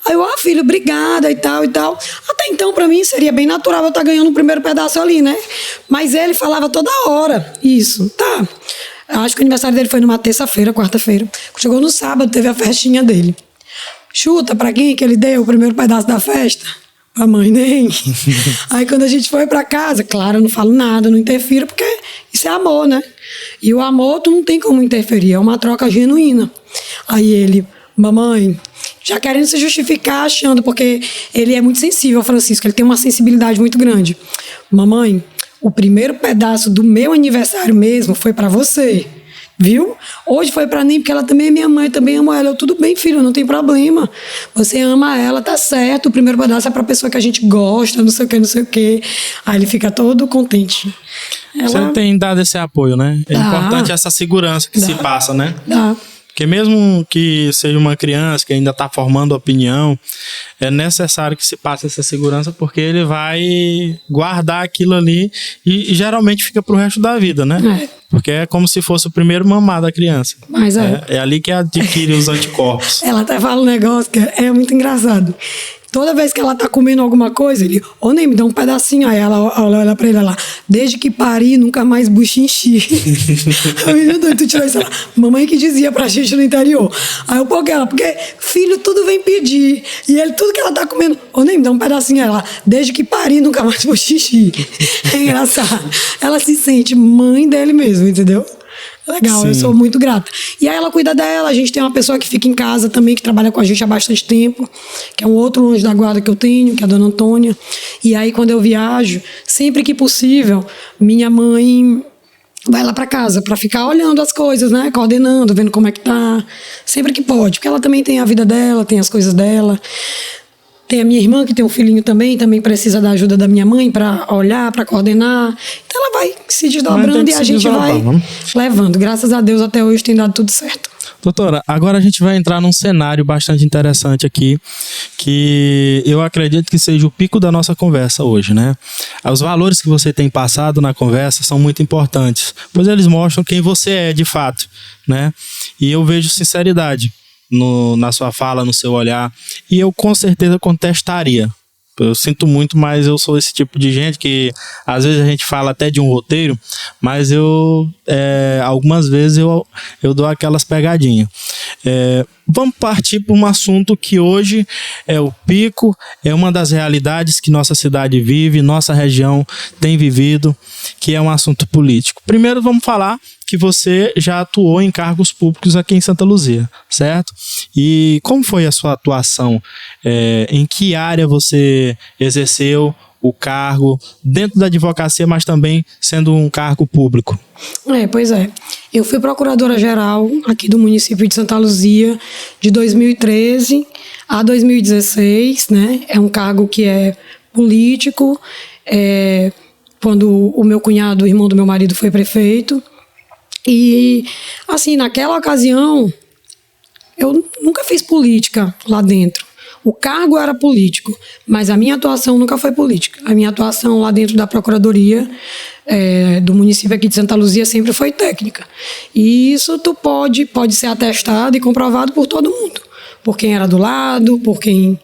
Aí eu, filho, obrigada e tal e tal. Até então, pra mim, seria bem natural eu estar ganhando o primeiro pedaço ali, né? Mas ele falava toda hora isso. Tá. Acho que o aniversário dele foi numa terça-feira, quarta-feira. Chegou no sábado, teve a festinha dele. Chuta pra quem que ele deu o primeiro pedaço da festa? A mãe nem. Aí quando a gente foi pra casa, claro, eu não falo nada, não interfiro, porque isso é amor, né? E o amor, tu não tem como interferir, é uma troca genuína. Aí ele, mamãe, já querendo se justificar, achando, porque ele é muito sensível, Francisco, ele tem uma sensibilidade muito grande. Mamãe, o primeiro pedaço do meu aniversário mesmo foi pra você. Viu? Hoje foi pra mim, porque ela também é minha mãe, também amo ela. Eu, tudo bem, filho, não tem problema. Você ama ela, tá certo. O primeiro pedaço é pra pessoa que a gente gosta, não sei o que, não sei o que. Aí ele fica todo contente. Você tem dado esse apoio, né? É importante essa segurança que se passa, né? Dá. Porque mesmo que seja uma criança que ainda está formando opinião, é necessário que se passe essa segurança, porque ele vai guardar aquilo ali e geralmente fica pro resto da vida, né? É. Porque é como se fosse o primeiro mamar da criança. Mas é ali que adquire os anticorpos. Ela até fala um negócio que é muito engraçado. Toda vez que ela tá comendo alguma coisa, ele, ô, nem me dá um pedacinho. Aí ela olha pra ele lá, desde que pari, nunca mais buchinchi. Tu tirou isso lá. Mamãe que dizia pra gente no interior. Aí eu pôr ela, porque filho tudo vem pedir. E ele, tudo que ela tá comendo, ô, nem me dá um pedacinho. Aí ela, desde que pari, nunca mais buchinchi. É engraçado. Ela se sente mãe dele mesmo, entendeu? Legal, Sim. eu sou muito grata. E aí ela cuida dela, a gente tem uma pessoa que fica em casa também, que trabalha com a gente há bastante tempo, que é um outro anjo da guarda que eu tenho, que é a dona Antônia. E aí quando eu viajo, sempre que possível, minha mãe vai lá pra casa pra ficar olhando as coisas, né? Coordenando, vendo como é que tá. Sempre que pode, porque ela também tem a vida dela, tem as coisas dela. Tem a minha irmã, que tem um filhinho também precisa da ajuda da minha mãe para olhar, para coordenar. Então ela vai se desdobrando e a gente vai levando. Graças a Deus, até hoje tem dado tudo certo. Doutora, agora a gente vai entrar num cenário bastante interessante aqui, que eu acredito que seja o pico da nossa conversa hoje, né? Os valores que você tem passado na conversa são muito importantes, pois eles mostram quem você é de fato, né? E eu vejo sinceridade na sua fala, no seu olhar, e eu com certeza contestaria. Eu sinto muito, mas eu sou esse tipo de gente que às vezes a gente fala até de um roteiro, mas algumas vezes eu dou aquelas pegadinhas. Vamos partir para um assunto que hoje é o pico, é uma das realidades que nossa cidade vive, nossa região tem vivido, que é um assunto político. Primeiro vamos falar que você já atuou em cargos públicos aqui em Santa Luzia, certo? E como foi a sua atuação? Em que área você exerceu o cargo dentro da advocacia, mas também sendo um cargo público? Pois é. Eu fui procuradora-geral aqui do município de Santa Luzia de 2013 a 2016, né? É um cargo que é político. Quando o meu cunhado, o irmão do meu marido, foi prefeito. E, assim, naquela ocasião, eu nunca fiz política lá dentro. O cargo era político, mas a minha atuação nunca foi política. A minha atuação lá dentro da Procuradoria do município aqui de Santa Luzia sempre foi técnica. E isso pode ser atestado e comprovado por todo mundo. Por quem era do lado, por quem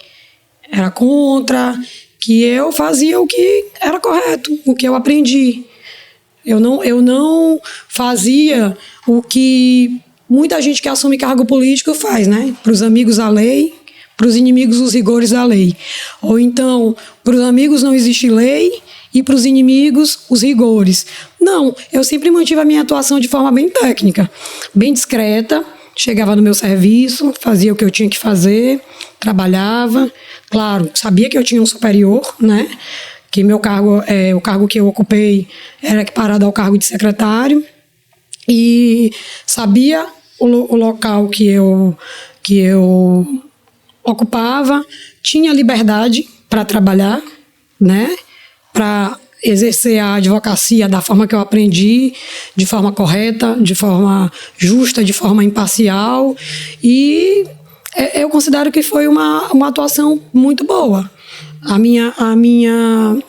era contra, que eu fazia o que era correto, o que eu aprendi. Eu não fazia o que muita gente que assume cargo político faz, né? Para os amigos a lei, para os inimigos os rigores da lei. Ou então, para os amigos não existe lei e para os inimigos os rigores. Não, eu sempre mantive a minha atuação de forma bem técnica, bem discreta. Chegava no meu serviço, fazia o que eu tinha que fazer, trabalhava. Claro, sabia que eu tinha um superior, né? Que meu cargo, o cargo que eu ocupei era equiparado ao cargo de secretário, e sabia o local que eu ocupava, tinha liberdade para trabalhar, né? Para exercer a advocacia da forma que eu aprendi, de forma correta, de forma justa, de forma imparcial, e eu considero que foi uma atuação muito boa. A minha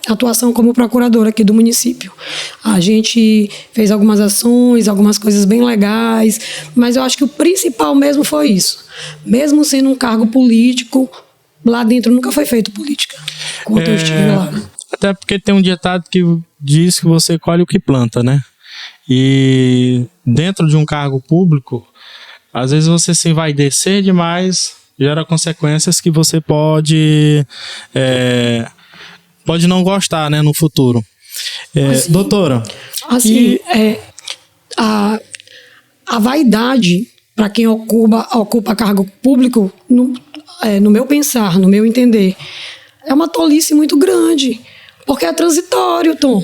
atuação como procuradora aqui do município. A gente fez algumas ações, algumas coisas bem legais, mas eu acho que o principal mesmo foi isso. Mesmo sendo um cargo político, lá dentro nunca foi feito política, enquanto eu estive lá. Até porque tem um ditado que diz que você colhe o que planta, né? E dentro de um cargo público, às vezes você se vai descer demais gera consequências que você pode não gostar, né, no futuro. Assim, doutora. Assim, a vaidade, para quem ocupa cargo público, no meu pensar, no meu entender, é uma tolice muito grande, porque é transitório, Tom.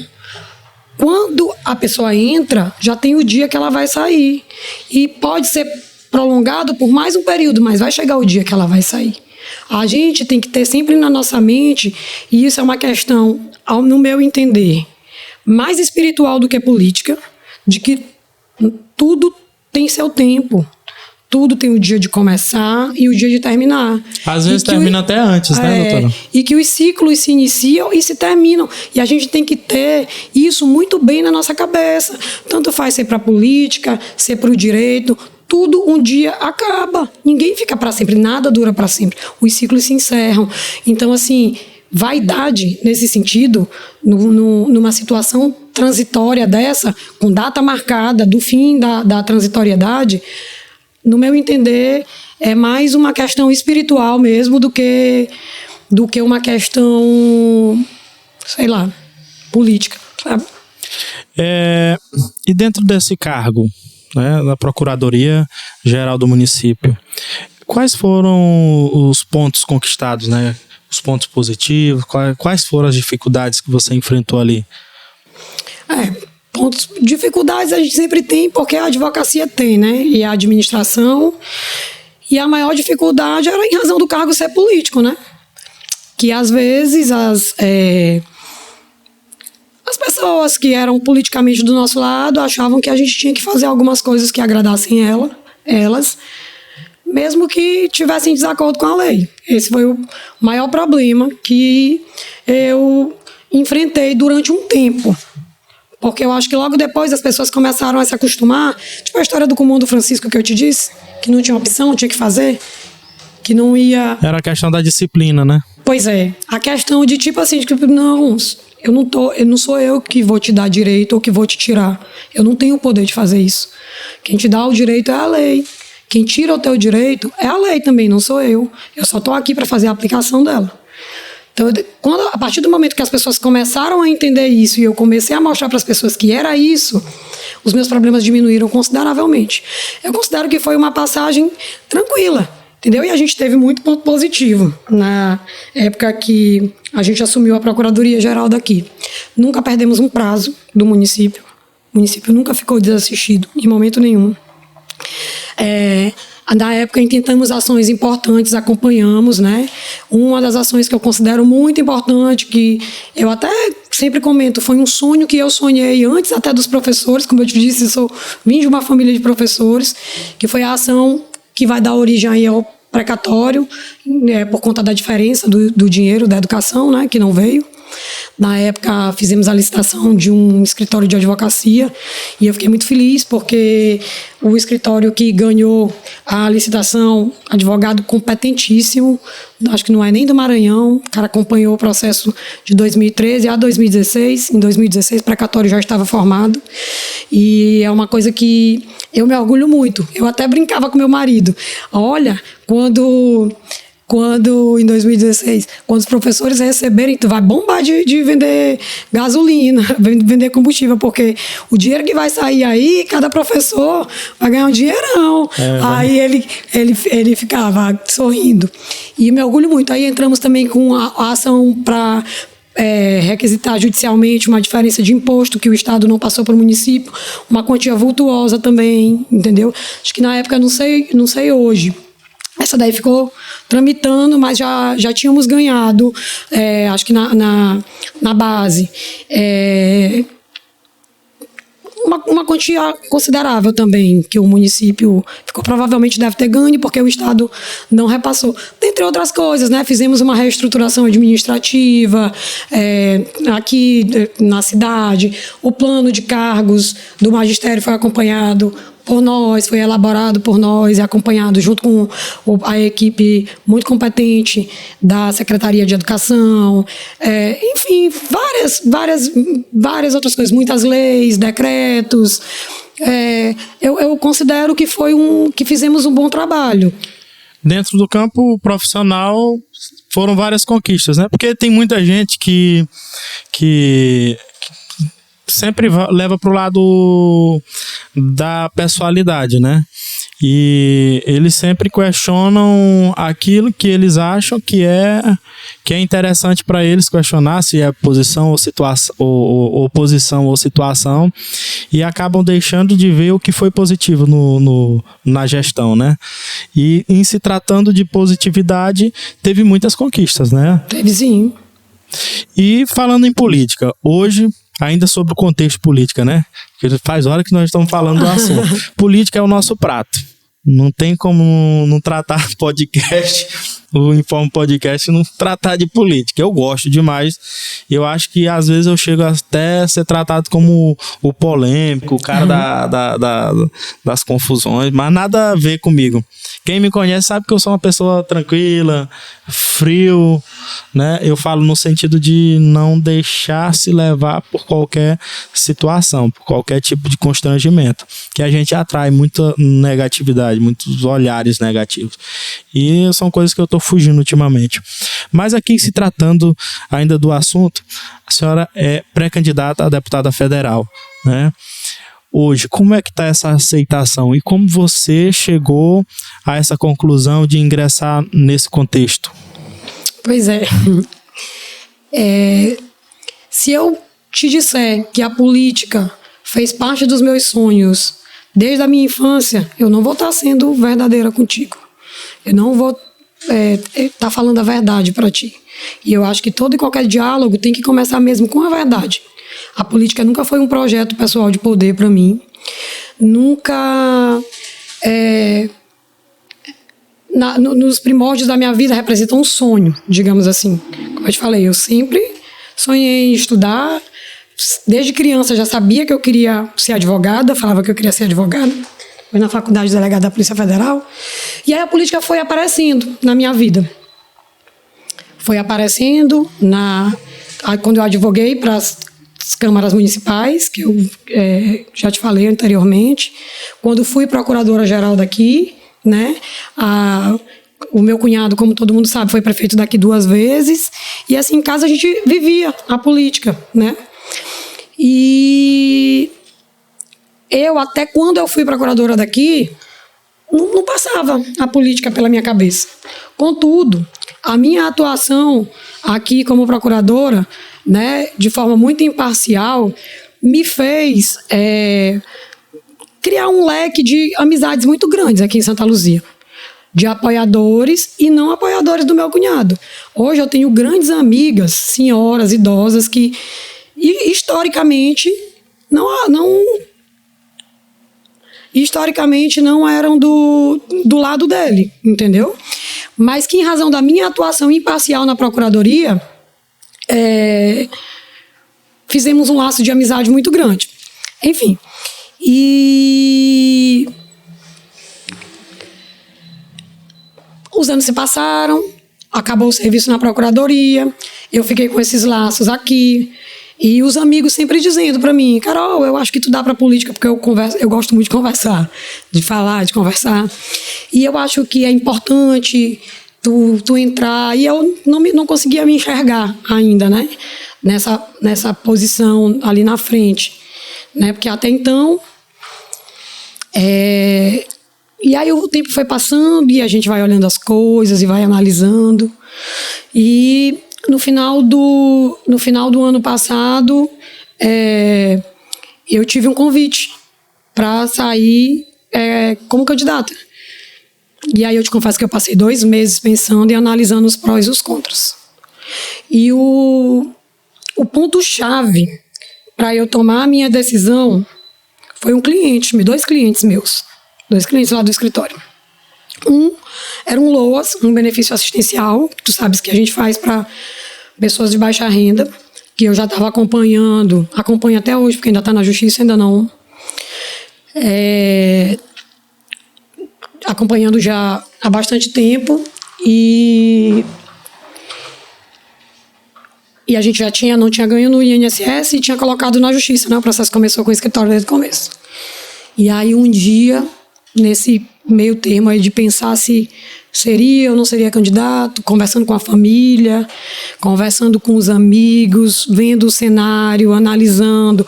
Quando a pessoa entra, já tem o dia que ela vai sair. E pode ser prolongado por mais um período, mas vai chegar o dia que ela vai sair. A gente tem que ter sempre na nossa mente, e isso é uma questão, no meu entender, mais espiritual do que política, de que tudo tem seu tempo. Tudo tem o dia de começar e o dia de terminar. Às vezes termina até antes, né, doutora? E que os ciclos se iniciam e se terminam. E a gente tem que ter isso muito bem na nossa cabeça. Tanto faz ser para a política, ser para o direito. Tudo um dia acaba. Ninguém fica para sempre, nada dura para sempre. Os ciclos se encerram. Então, assim, vaidade nesse sentido, numa situação transitória dessa, com data marcada do fim da transitoriedade, no meu entender, é mais uma questão espiritual mesmo do que uma questão, sei lá, política, sabe? E dentro desse cargo, né, da Procuradoria-Geral do Município, quais foram os pontos conquistados, né? Os pontos positivos, quais foram as dificuldades que você enfrentou ali? Dificuldades a gente sempre tem, porque a advocacia tem, né? E a administração. E a maior dificuldade era em razão do cargo ser político, né? Que às vezes as pessoas que eram politicamente do nosso lado achavam que a gente tinha que fazer algumas coisas que agradassem elas, mesmo que tivessem desacordo com a lei. Esse foi o maior problema que eu enfrentei durante um tempo. Porque eu acho que logo depois as pessoas começaram a se acostumar. Tipo a história do Comando Francisco que eu te disse, que não tinha opção, tinha que fazer, que não ia... Era a questão da disciplina, né? Pois é. A questão de tipo assim, não, não sou eu que vou te dar direito ou que vou te tirar. Eu não tenho o poder de fazer isso. Quem te dá o direito é a lei. Quem tira o teu direito é a lei também, não sou eu. Eu só estou aqui para fazer a aplicação dela. Então, a partir do momento que as pessoas começaram a entender isso e eu comecei a mostrar para as pessoas que era isso, os meus problemas diminuíram consideravelmente. Eu considero que foi uma passagem tranquila, entendeu? E a gente teve muito ponto positivo na época que a gente assumiu a Procuradoria-Geral daqui. Nunca perdemos um prazo do município. O município nunca ficou desassistido, em momento nenhum. Na época, intentamos ações importantes, acompanhamos, né? Uma das ações que eu considero muito importante, que eu até sempre comento, foi um sonho que eu sonhei antes até dos professores, como eu te disse, vim de uma família de professores, que foi a ação que vai dar origem ao precatório, por conta da diferença do dinheiro da educação, né? Que não veio. Na época, fizemos a licitação de um escritório de advocacia e eu fiquei muito feliz porque o escritório que ganhou a licitação, advogado competentíssimo, acho que não é nem do Maranhão, o cara acompanhou o processo de 2013 a 2016. Em 2016, o precatório já estava formado e é uma coisa que eu me orgulho muito. Eu até brincava com meu marido. Olha, quando em 2016, quando os professores receberem, tu vai bombar de vender gasolina, vender combustível, porque o dinheiro que vai sair aí, cada professor vai ganhar um dinheirão. Aí ele ficava sorrindo. E me orgulho muito. Aí entramos também com a ação para requisitar judicialmente uma diferença de imposto que o Estado não passou para o município, uma quantia vultuosa também, entendeu? Acho que na época, não sei hoje. Essa daí ficou tramitando, mas já tínhamos ganhado, acho que na base, uma quantia considerável também, que o município provavelmente deve ter ganho, porque o Estado não repassou. Dentre outras coisas, né? Fizemos uma reestruturação administrativa aqui na cidade, o plano de cargos do magistério foi acompanhado por nós, foi elaborado por nós e acompanhado junto com a equipe muito competente da Secretaria de Educação, enfim, várias outras coisas, muitas leis, decretos. Eu considero que fizemos um bom trabalho. dentro do campo profissional foram várias conquistas, né? Porque tem muita gente que sempre leva pro lado da pessoalidade, né? E eles sempre questionam aquilo que eles acham que é interessante para eles questionar, se é posição ou situação, ou posição ou situação, e acabam deixando de ver o que foi positivo na gestão, né? E em se tratando de positividade, teve muitas conquistas, né? Teve sim. E falando em política, hoje, ainda sobre o contexto política, né? Porque faz hora que nós estamos falando do assunto. Política é o nosso prato. Não tem como não tratar podcast, o Informe Podcast, não tratar de política. Eu gosto demais. Eu acho que às vezes eu chego até a ser tratado como o polêmico, o cara das confusões, mas nada a ver comigo. Quem me conhece sabe que eu sou uma pessoa tranquila, frio, né? Eu falo no sentido de não deixar se levar por qualquer situação, por qualquer tipo de constrangimento, que a gente atrai muita negatividade, muitos olhares negativos. E são coisas que eu estou fugindo ultimamente. Mas aqui, se tratando ainda do assunto, a senhora é pré-candidata a deputada federal, né? Hoje, como é que está essa aceitação e como você chegou a essa conclusão de ingressar nesse contexto? Pois é. Se eu te disser que a política fez parte dos meus sonhos desde a minha infância, eu não vou estar sendo verdadeira contigo. Eu não vou estar falando a verdade para ti. E eu acho que todo e qualquer diálogo tem que começar mesmo com a verdade. A política nunca foi um projeto pessoal de poder para mim. Nunca, nos primórdios da minha vida, representa um sonho, digamos assim. Como eu te falei, eu sempre sonhei em estudar. Desde criança já sabia que eu queria ser advogada, falava que eu queria ser advogada. Foi na faculdade de delegada da Polícia Federal. E aí a política foi aparecendo na minha vida. Foi aparecendo quando eu advoguei para as câmaras municipais, que eu já te falei anteriormente. Quando fui procuradora-geral daqui, né? O meu cunhado, como todo mundo sabe, foi prefeito daqui 2 vezes. E assim, em casa a gente vivia a política, né? E eu, até quando eu fui procuradora daqui, não passava a política pela minha cabeça. Contudo, a minha atuação aqui como procuradora, né, de forma muito imparcial, me fez criar um leque de amizades muito grandes aqui em Santa Luzia, de apoiadores e não apoiadores do meu cunhado. Hoje eu tenho grandes amigas, senhoras idosas que historicamente não eram do lado dele, entendeu? Mas que, em razão da minha atuação imparcial na Procuradoria, fizemos um laço de amizade muito grande. Enfim. E os anos se passaram, acabou o serviço na Procuradoria, eu fiquei com esses laços aqui. E os amigos sempre dizendo para mim: Carol, eu acho que tu dá para política, porque eu gosto muito de conversar, de falar, de conversar. E eu acho que é importante tu entrar. E eu não conseguia me enxergar ainda, né? Nessa posição ali na frente, né? Porque até então... E aí o tempo foi passando e a gente vai olhando as coisas e vai analisando. E... No final do ano passado, eu tive um convite para sair como candidata. E aí eu te confesso que eu passei 2 meses pensando e analisando os prós e os contras. E o ponto-chave para eu tomar a minha decisão foi 2 clientes meus. 2 clientes lá do escritório. Era um LOAS, um benefício assistencial, que tu sabes que a gente faz para pessoas de baixa renda, que eu já estava acompanho até hoje, porque ainda está na justiça, ainda não. Acompanhando já há bastante tempo, e a gente não tinha ganho no INSS e tinha colocado na justiça, né? O processo começou com o escritório desde o começo. E aí um dia, nesse meio termo aí de pensar se seria ou não seria candidato, conversando com a família, conversando com os amigos, vendo o cenário, analisando,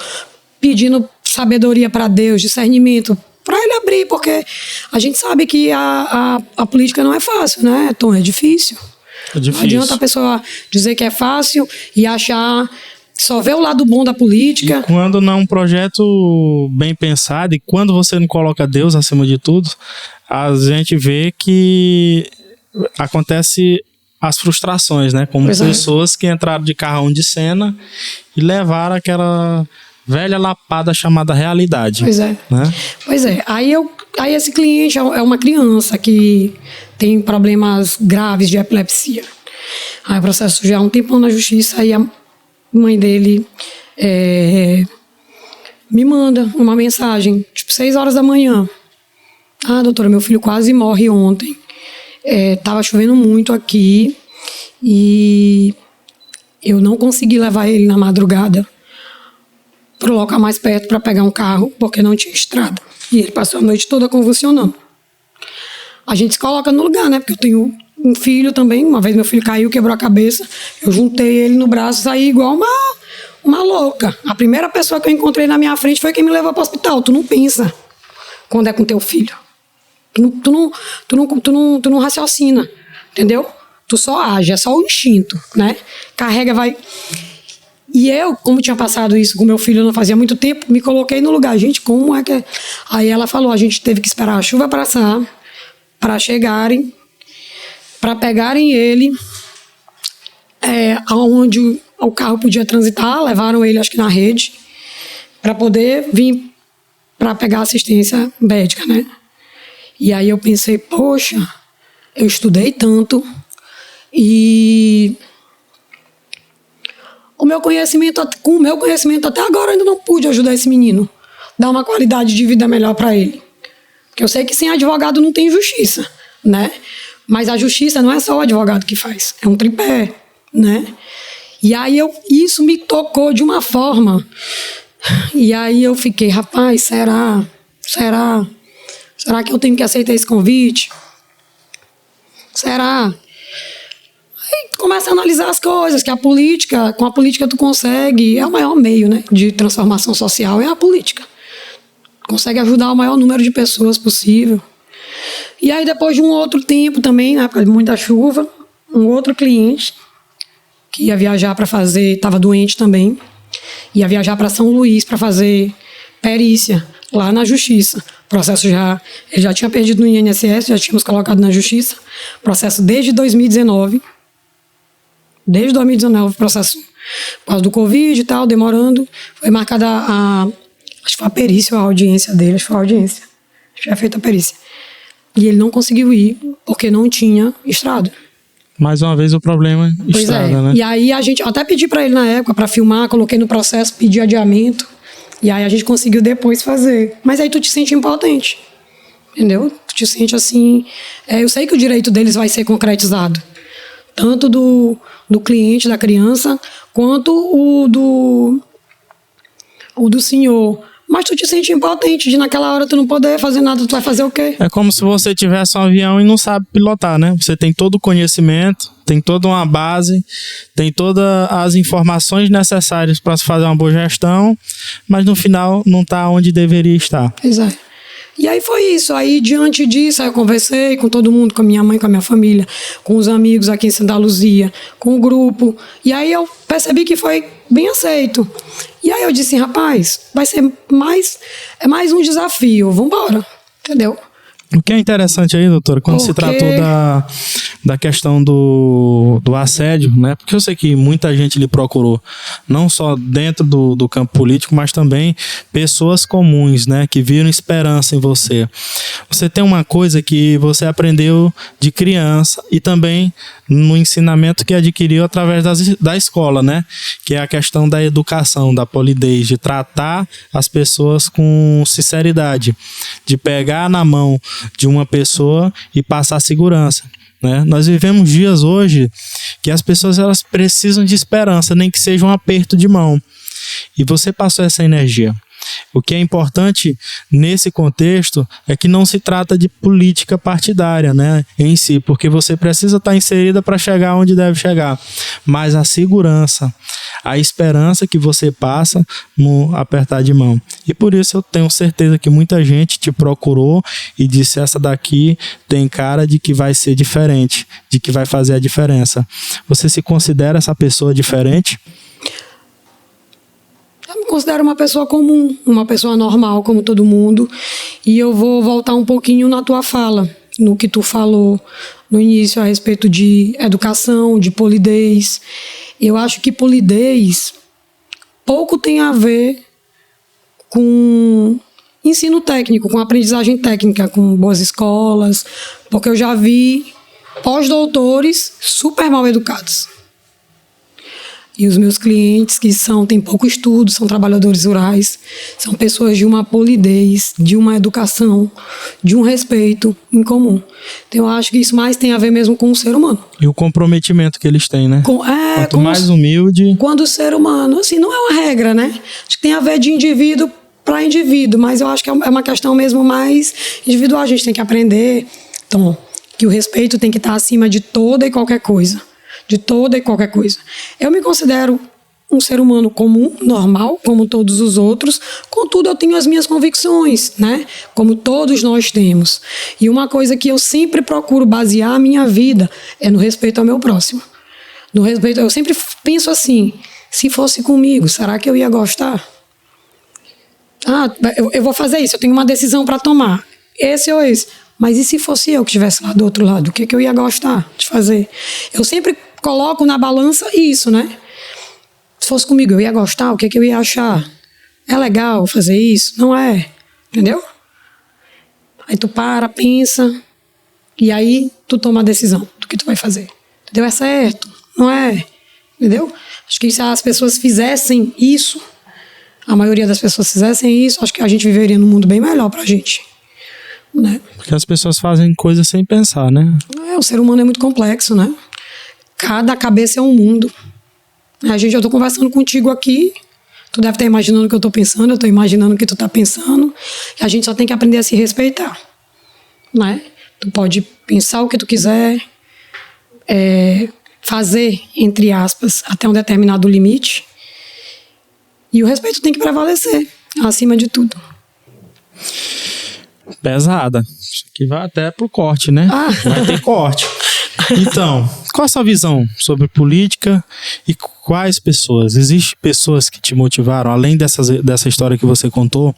pedindo sabedoria para Deus, discernimento, para ele abrir, porque a gente sabe que a política não é fácil, né, Tom? É difícil. É difícil. Não adianta a pessoa dizer que é fácil e achar... Só vê o lado bom da política. E quando não é um projeto bem pensado, e quando você não coloca Deus acima de tudo, a gente vê que acontece as frustrações, né? Como pessoas que entraram de carrão de cena e levaram aquela velha lapada chamada realidade. Pois é. Né? Pois é. Aí esse cliente é uma criança que tem problemas graves de epilepsia. Aí o processo já há um tempão na justiça, aí a mãe dele me manda uma mensagem, tipo 6 horas da manhã. Ah, doutora, meu filho quase morre ontem. Tava chovendo muito aqui e eu não consegui levar ele na madrugada pro local mais perto para pegar um carro, porque não tinha estrada. E ele passou a noite toda convulsionando. A gente se coloca no lugar, né? Porque eu tenho um filho também. Uma vez meu filho caiu, quebrou a cabeça. Eu juntei ele no braço e saí igual uma louca. A primeira pessoa que eu encontrei na minha frente foi quem me levou para o hospital. Tu não pensa quando é com teu filho. Tu não raciocina, entendeu? Tu só age, é só o instinto, né? Carrega, vai... E eu, como tinha passado isso com meu filho não fazia muito tempo, me coloquei no lugar. Gente, como é que... Aí ela falou, a gente teve que esperar a chuva passar para chegarem, para pegarem ele aonde o carro podia transitar, levaram ele, acho que na rede, para poder vir para pegar assistência médica, né? E aí eu pensei, poxa, eu estudei tanto e... com o meu conhecimento até agora eu ainda não pude ajudar esse menino, dar uma qualidade de vida melhor para ele. Porque eu sei que sem advogado não tem justiça, né? Mas a justiça não é só o advogado que faz, é um tripé, né? E aí isso me tocou de uma forma. E aí eu fiquei, rapaz, será que eu tenho que aceitar esse convite? Será? Aí começa a analisar as coisas, que com a política tu consegue, é o maior meio, né, de transformação social, é a política. Consegue ajudar o maior número de pessoas possível. E aí depois de um outro tempo também, na época de muita chuva, um outro cliente que ia viajar para fazer, estava doente também, ia viajar para São Luís para fazer perícia lá na justiça. O processo ele já tinha perdido no INSS, já tínhamos colocado na justiça. Processo desde 2019. Desde 2019 o processo, por causa do Covid e tal, demorando. Foi marcada acho que foi a perícia, a audiência dele, acho que foi a audiência. Acho que já feita a perícia. E ele não conseguiu ir, porque não tinha estrada. Mais uma vez o problema Pois estrada, né? E aí eu até pedi para ele na época, para filmar, coloquei no processo, pedi adiamento. E aí a gente conseguiu depois fazer. Mas aí tu te sente impotente, entendeu? Tu te sente assim... eu sei que o direito deles vai ser concretizado. Tanto do cliente, da criança, quanto o do senhor. Mas tu te sente impotente de naquela hora tu não poder fazer nada, tu vai fazer o quê? É como se você tivesse um avião e não sabe pilotar, né? Você tem todo o conhecimento, tem toda uma base, tem todas as informações necessárias para se fazer uma boa gestão, mas no final não está onde deveria estar. Pois é. E aí foi isso. Aí, diante disso, aí eu conversei com todo mundo, com a minha mãe, com a minha família, com os amigos aqui em Santa Luzia, com o grupo. E aí eu percebi que foi bem aceito. E aí eu disse, rapaz, vai ser mais um desafio. Vambora. Entendeu? O que é interessante aí, doutora, quando se tratou da questão do assédio, né? Porque eu sei que muita gente lhe procurou, não só dentro do campo político, mas também pessoas comuns, né? Que viram esperança em você. Você tem uma coisa que você aprendeu de criança e também no ensinamento que adquiriu através da escola, né? Que é a questão da educação, da polidez, de tratar as pessoas com sinceridade, de pegar na mão de uma pessoa e passar segurança, né? Nós vivemos dias hoje que as pessoas elas precisam de esperança, nem que seja um aperto de mão. E você passou essa energia. O que é importante nesse contexto é que não se trata de política partidária, né, em si, porque você precisa estar inserida para chegar onde deve chegar, mas a segurança, a esperança que você passa no apertar de mão. E por isso eu tenho certeza que muita gente te procurou e disse: essa daqui tem cara de que vai ser diferente, de que vai fazer a diferença. Você se considera essa pessoa diferente? Eu me considero uma pessoa comum, uma pessoa normal, como todo mundo. E eu vou voltar um pouquinho na tua fala, no que tu falou no início a respeito de educação, de polidez. Eu acho que polidez pouco tem a ver com ensino técnico, com aprendizagem técnica, com boas escolas, porque eu já vi pós-doutores super mal educados. E os meus clientes, que têm pouco estudo, são trabalhadores rurais, são pessoas de uma polidez, de uma educação, de um respeito em comum. Então eu acho que isso mais tem a ver mesmo com o ser humano. E o comprometimento que eles têm, né? Quanto mais humilde... Quando o ser humano, assim, não é uma regra, né? Acho que tem a ver de indivíduo para indivíduo, mas eu acho que é uma questão mesmo mais individual. A gente tem que aprender, então, que o respeito tem que estar acima de toda e qualquer coisa. De toda e qualquer coisa. Eu me considero um ser humano comum, normal, como todos os outros, contudo eu tenho as minhas convicções, né? Como todos nós temos. E uma coisa que eu sempre procuro basear a minha vida é no respeito ao meu próximo. No respeito, eu sempre penso assim: se fosse comigo, será que eu ia gostar? Eu vou fazer isso, eu tenho uma decisão para tomar, esse ou esse. Mas e se fosse eu que estivesse lá do outro lado? O que eu ia gostar de fazer? Eu sempre coloco na balança isso, né? Se fosse comigo, eu ia gostar? O que eu ia achar? É legal fazer isso? Não é? Entendeu? Aí tu pensa, e aí tu toma a decisão do que tu vai fazer. Entendeu? É certo? Não é? Entendeu? Acho que se as pessoas fizessem isso, a maioria das pessoas fizessem isso, acho que a gente viveria num mundo bem melhor pra gente. Né? Porque as pessoas fazem coisas sem pensar, né? O ser humano é muito complexo, né? Cada cabeça é um mundo. Eu tô conversando contigo aqui, tu deve estar imaginando o que eu tô pensando, eu tô imaginando o que tu tá pensando, e a gente só tem que aprender a se respeitar, né? Tu pode pensar o que tu quiser, fazer, entre aspas, até um determinado limite, e o respeito tem que prevalecer, acima de tudo. Pesada. Isso aqui vai até pro corte, né? Vai ter corte. Então, qual a sua visão sobre política e quais pessoas? Existem pessoas que te motivaram, além dessa história que você contou?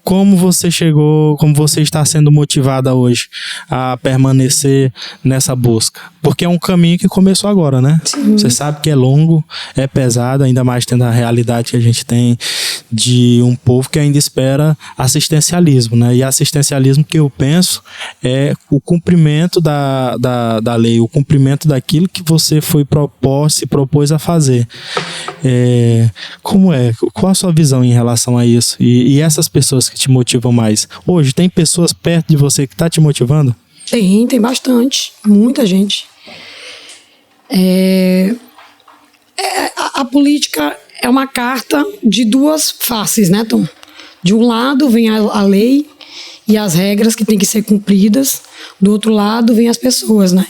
Como você chegou, como você está sendo motivada hoje a permanecer nessa busca? Porque é um caminho que começou agora, né? Sim. Você sabe que é longo, é pesado, ainda mais tendo a realidade que a gente tem de um povo que ainda espera assistencialismo, né? E assistencialismo que eu penso é o cumprimento da lei, o cumprimento daquilo que você se propôs a fazer. Qual a sua visão em relação a isso? E essas pessoas que te motivam mais? Hoje, tem pessoas perto de você que tá te motivando? Tem bastante. Muita gente. A política é uma carta de duas faces, né, Tom? De um lado vem a lei e as regras que têm que ser cumpridas. Do outro lado vem as pessoas, né?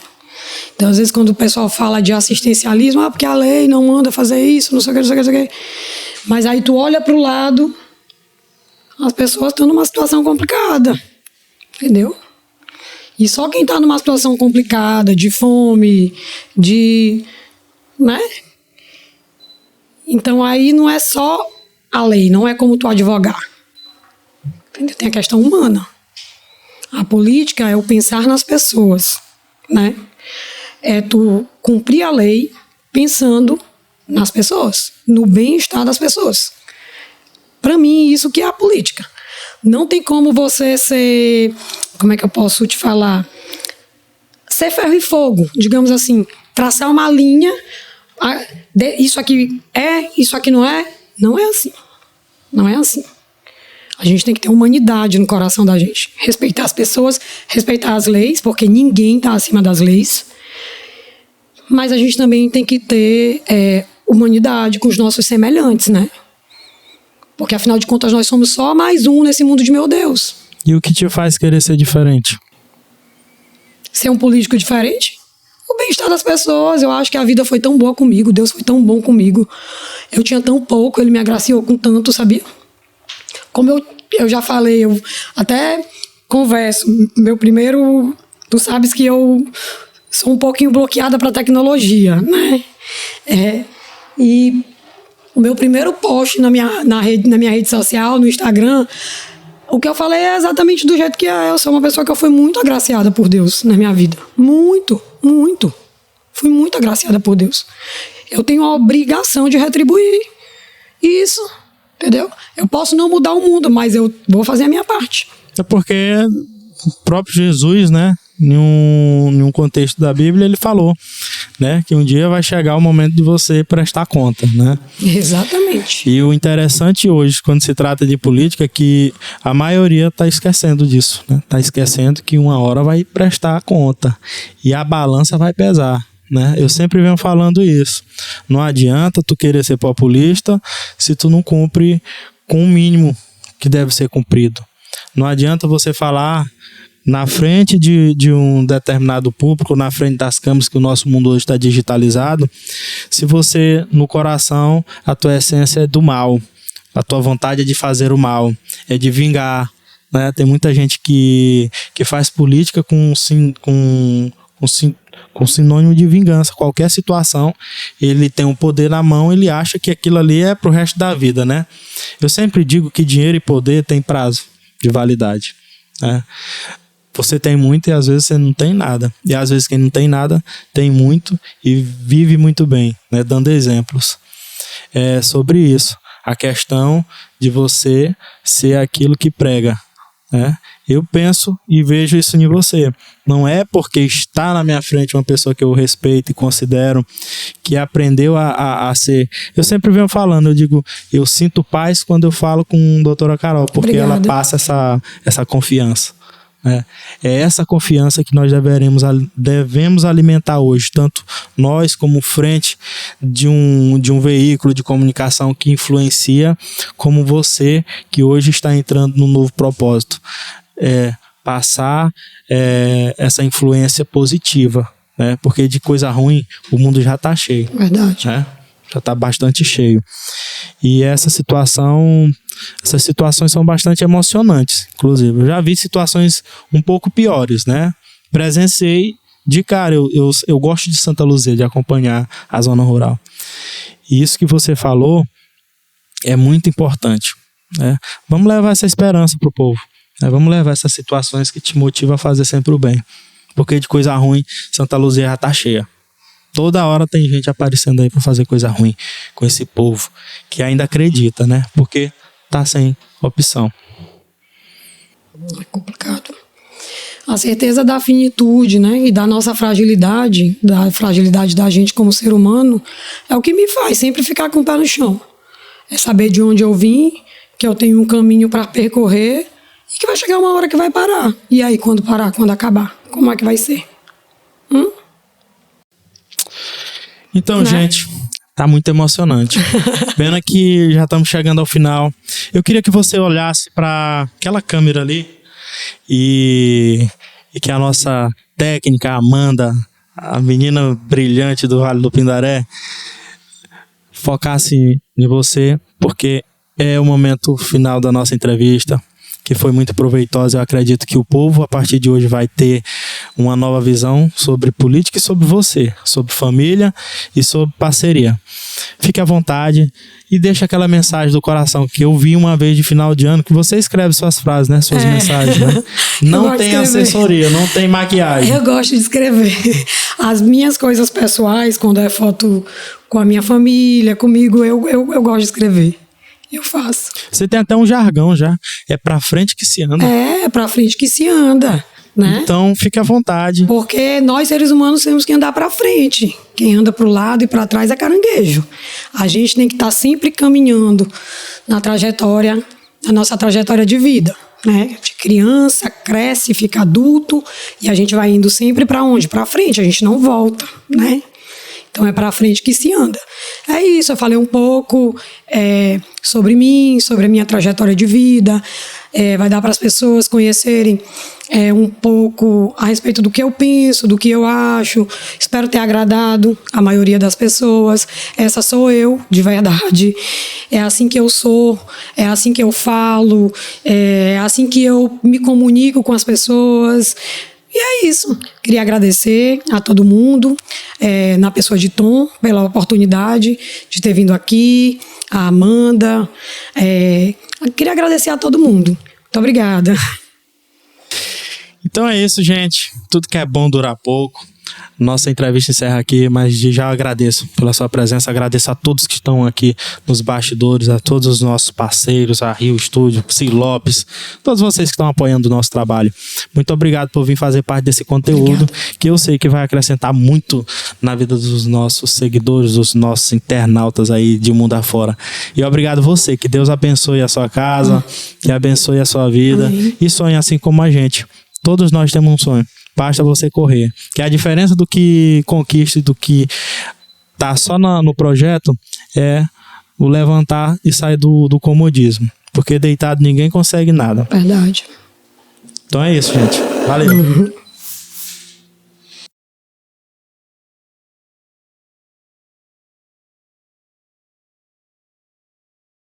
Então, às vezes, quando o pessoal fala de assistencialismo, porque a lei não manda fazer isso, não sei o que, não sei o que, não sei o que. Mas aí tu olha para o lado, as pessoas estão numa situação complicada, entendeu? E só quem está numa situação complicada, de fome, né? Então aí não é só a lei, não é como tu advogar. Entendeu? Tem a questão humana. A política é o pensar nas pessoas, né? É tu cumprir a lei pensando nas pessoas, no bem-estar das pessoas. Para mim, isso que é a política. Não tem como você ser, como é que eu posso te falar? Ser ferro e fogo, digamos assim. Traçar uma linha, isso aqui é, isso aqui não é. Não é assim. Não é assim. A gente tem que ter humanidade no coração da gente. Respeitar as pessoas, respeitar as leis, porque ninguém está acima das leis. Mas a gente também tem que ter humanidade com os nossos semelhantes, né? Porque, afinal de contas, nós somos só mais um nesse mundo de meu Deus. E o que te faz querer ser diferente? Ser um político diferente? O bem-estar das pessoas. Eu acho que a vida foi tão boa comigo, Deus foi tão bom comigo. Eu tinha tão pouco, Ele me agraciou com tanto, sabia? Como eu já falei, eu até converso. Meu primeiro... Tu sabes que eu sou um pouquinho bloqueada para tecnologia, né? E o meu primeiro post na minha rede social, no Instagram, o que eu falei é exatamente do jeito que é. Eu sou uma pessoa que foi muito agraciada por Deus na minha vida. Muito, muito. Fui muito agraciada por Deus. Eu tenho a obrigação de retribuir isso, entendeu? Eu posso não mudar o mundo, mas eu vou fazer a minha parte. É porque o próprio Jesus, né? Em um contexto da Bíblia, ele falou, né, que um dia vai chegar o momento de você prestar conta, né? Exatamente. E o interessante hoje, quando se trata de política, é que a maioria está esquecendo disso, né? Está esquecendo que uma hora vai prestar conta e a balança vai pesar, né? Eu sempre venho falando isso. Não adianta tu querer ser populista se tu não cumpre com o mínimo que deve ser cumprido. Não adianta você falar na frente de um determinado público, na frente das câmeras, que o nosso mundo hoje está digitalizado, se você, no coração, a tua essência é do mal, a tua vontade é de fazer o mal, é de vingar, né? Tem muita gente que faz política com sinônimo de vingança. Qualquer situação, ele tem um poder na mão, ele acha que aquilo ali é pro resto da vida, né? Eu sempre digo que dinheiro e poder tem prazo de validade, né? Você tem muito e às vezes você não tem nada. E às vezes quem não tem nada tem muito e vive muito bem, né? Dando exemplos. É sobre isso. A questão de você ser aquilo que prega, né? Eu penso e vejo isso em você. Não é porque está na minha frente uma pessoa que eu respeito e considero, que aprendeu a ser... Eu sempre venho falando, eu digo, eu sinto paz quando eu falo com a doutora Carol, porque Obrigada. ela passa essa confiança. É essa confiança que nós devemos alimentar hoje, tanto nós como frente de um veículo de comunicação que influencia, como você que hoje está entrando num novo propósito, passar essa influência positiva, né? Porque de coisa ruim o mundo já está cheio. Verdade. Né? Já está bastante cheio. E essas situações são bastante emocionantes, inclusive. Eu já vi situações um pouco piores, né? Presenciei de cara. Eu gosto de Santa Luzia, de acompanhar a zona rural. E isso que você falou é muito importante, né? Vamos levar essa esperança para o povo, né? Vamos levar essas situações que te motivam a fazer sempre o bem. Porque de coisa ruim, Santa Luzia já está cheia. Toda hora tem gente aparecendo aí para fazer coisa ruim com esse povo que ainda acredita, né? Porque tá sem opção. É complicado. A certeza da finitude, né? E da nossa fragilidade, da gente como ser humano, é o que me faz sempre ficar com o pé no chão. É saber de onde eu vim, que eu tenho um caminho para percorrer e que vai chegar uma hora que vai parar. E aí, quando parar, quando acabar, como é que vai ser? Então, né, gente, tá muito emocionante. Pena que já estamos chegando ao final. Eu queria que você olhasse para aquela câmera ali e que a nossa técnica, a Amanda, a menina brilhante do Vale do Pindaré, focasse em você, porque é o momento final da nossa entrevista, que foi muito proveitosa. Eu acredito que o povo, a partir de hoje, vai ter uma nova visão sobre política e sobre você, sobre família e sobre parceria. Fique à vontade e deixe aquela mensagem do coração que eu vi uma vez de final de ano, que você escreve suas frases, né? Suas mensagens, né? Não tem assessoria, não tem maquiagem. Eu gosto de escrever as minhas coisas pessoais, quando é foto com a minha família, comigo, eu gosto de escrever. Eu faço. Você tem até um jargão já. É pra frente que se anda. É pra frente que se anda, né? Então, fique à vontade. Porque nós, seres humanos, temos que andar pra frente. Quem anda pro lado e pra trás é caranguejo. A gente tem que estar sempre caminhando na nossa trajetória de vida, né? De criança, cresce, fica adulto e a gente vai indo sempre pra onde? Pra frente, a gente não volta, né? Então é para frente que se anda. É isso, eu falei um pouco sobre mim, sobre a minha trajetória de vida. Vai dar para as pessoas conhecerem um pouco a respeito do que eu penso, do que eu acho. Espero ter agradado a maioria das pessoas. Essa sou eu, de verdade. É assim que eu sou, é assim que eu falo, é assim que eu me comunico com as pessoas. E é isso. Queria agradecer a todo mundo, na pessoa de Tom, pela oportunidade de ter vindo aqui, a Amanda. Queria agradecer a todo mundo. Muito obrigada. Então é isso, gente. Tudo que é bom dura pouco. Nossa entrevista encerra aqui, mas já agradeço pela sua presença, agradeço a todos que estão aqui nos bastidores, a todos os nossos parceiros, a Rio Estúdio, Cy Lopes, todos vocês que estão apoiando o nosso trabalho. Muito obrigado por vir fazer parte desse conteúdo, que eu sei que vai acrescentar muito na vida dos nossos seguidores, dos nossos internautas aí de mundo afora. E obrigado você, que Deus abençoe a sua casa, que abençoe a sua vida. Amém. E sonhe assim como a gente. Todos nós temos um sonho. Basta você correr. Que a diferença do que conquista e do que tá só no projeto é o levantar e sair do comodismo. Porque deitado ninguém consegue nada. Verdade. Então é isso, gente. Valeu.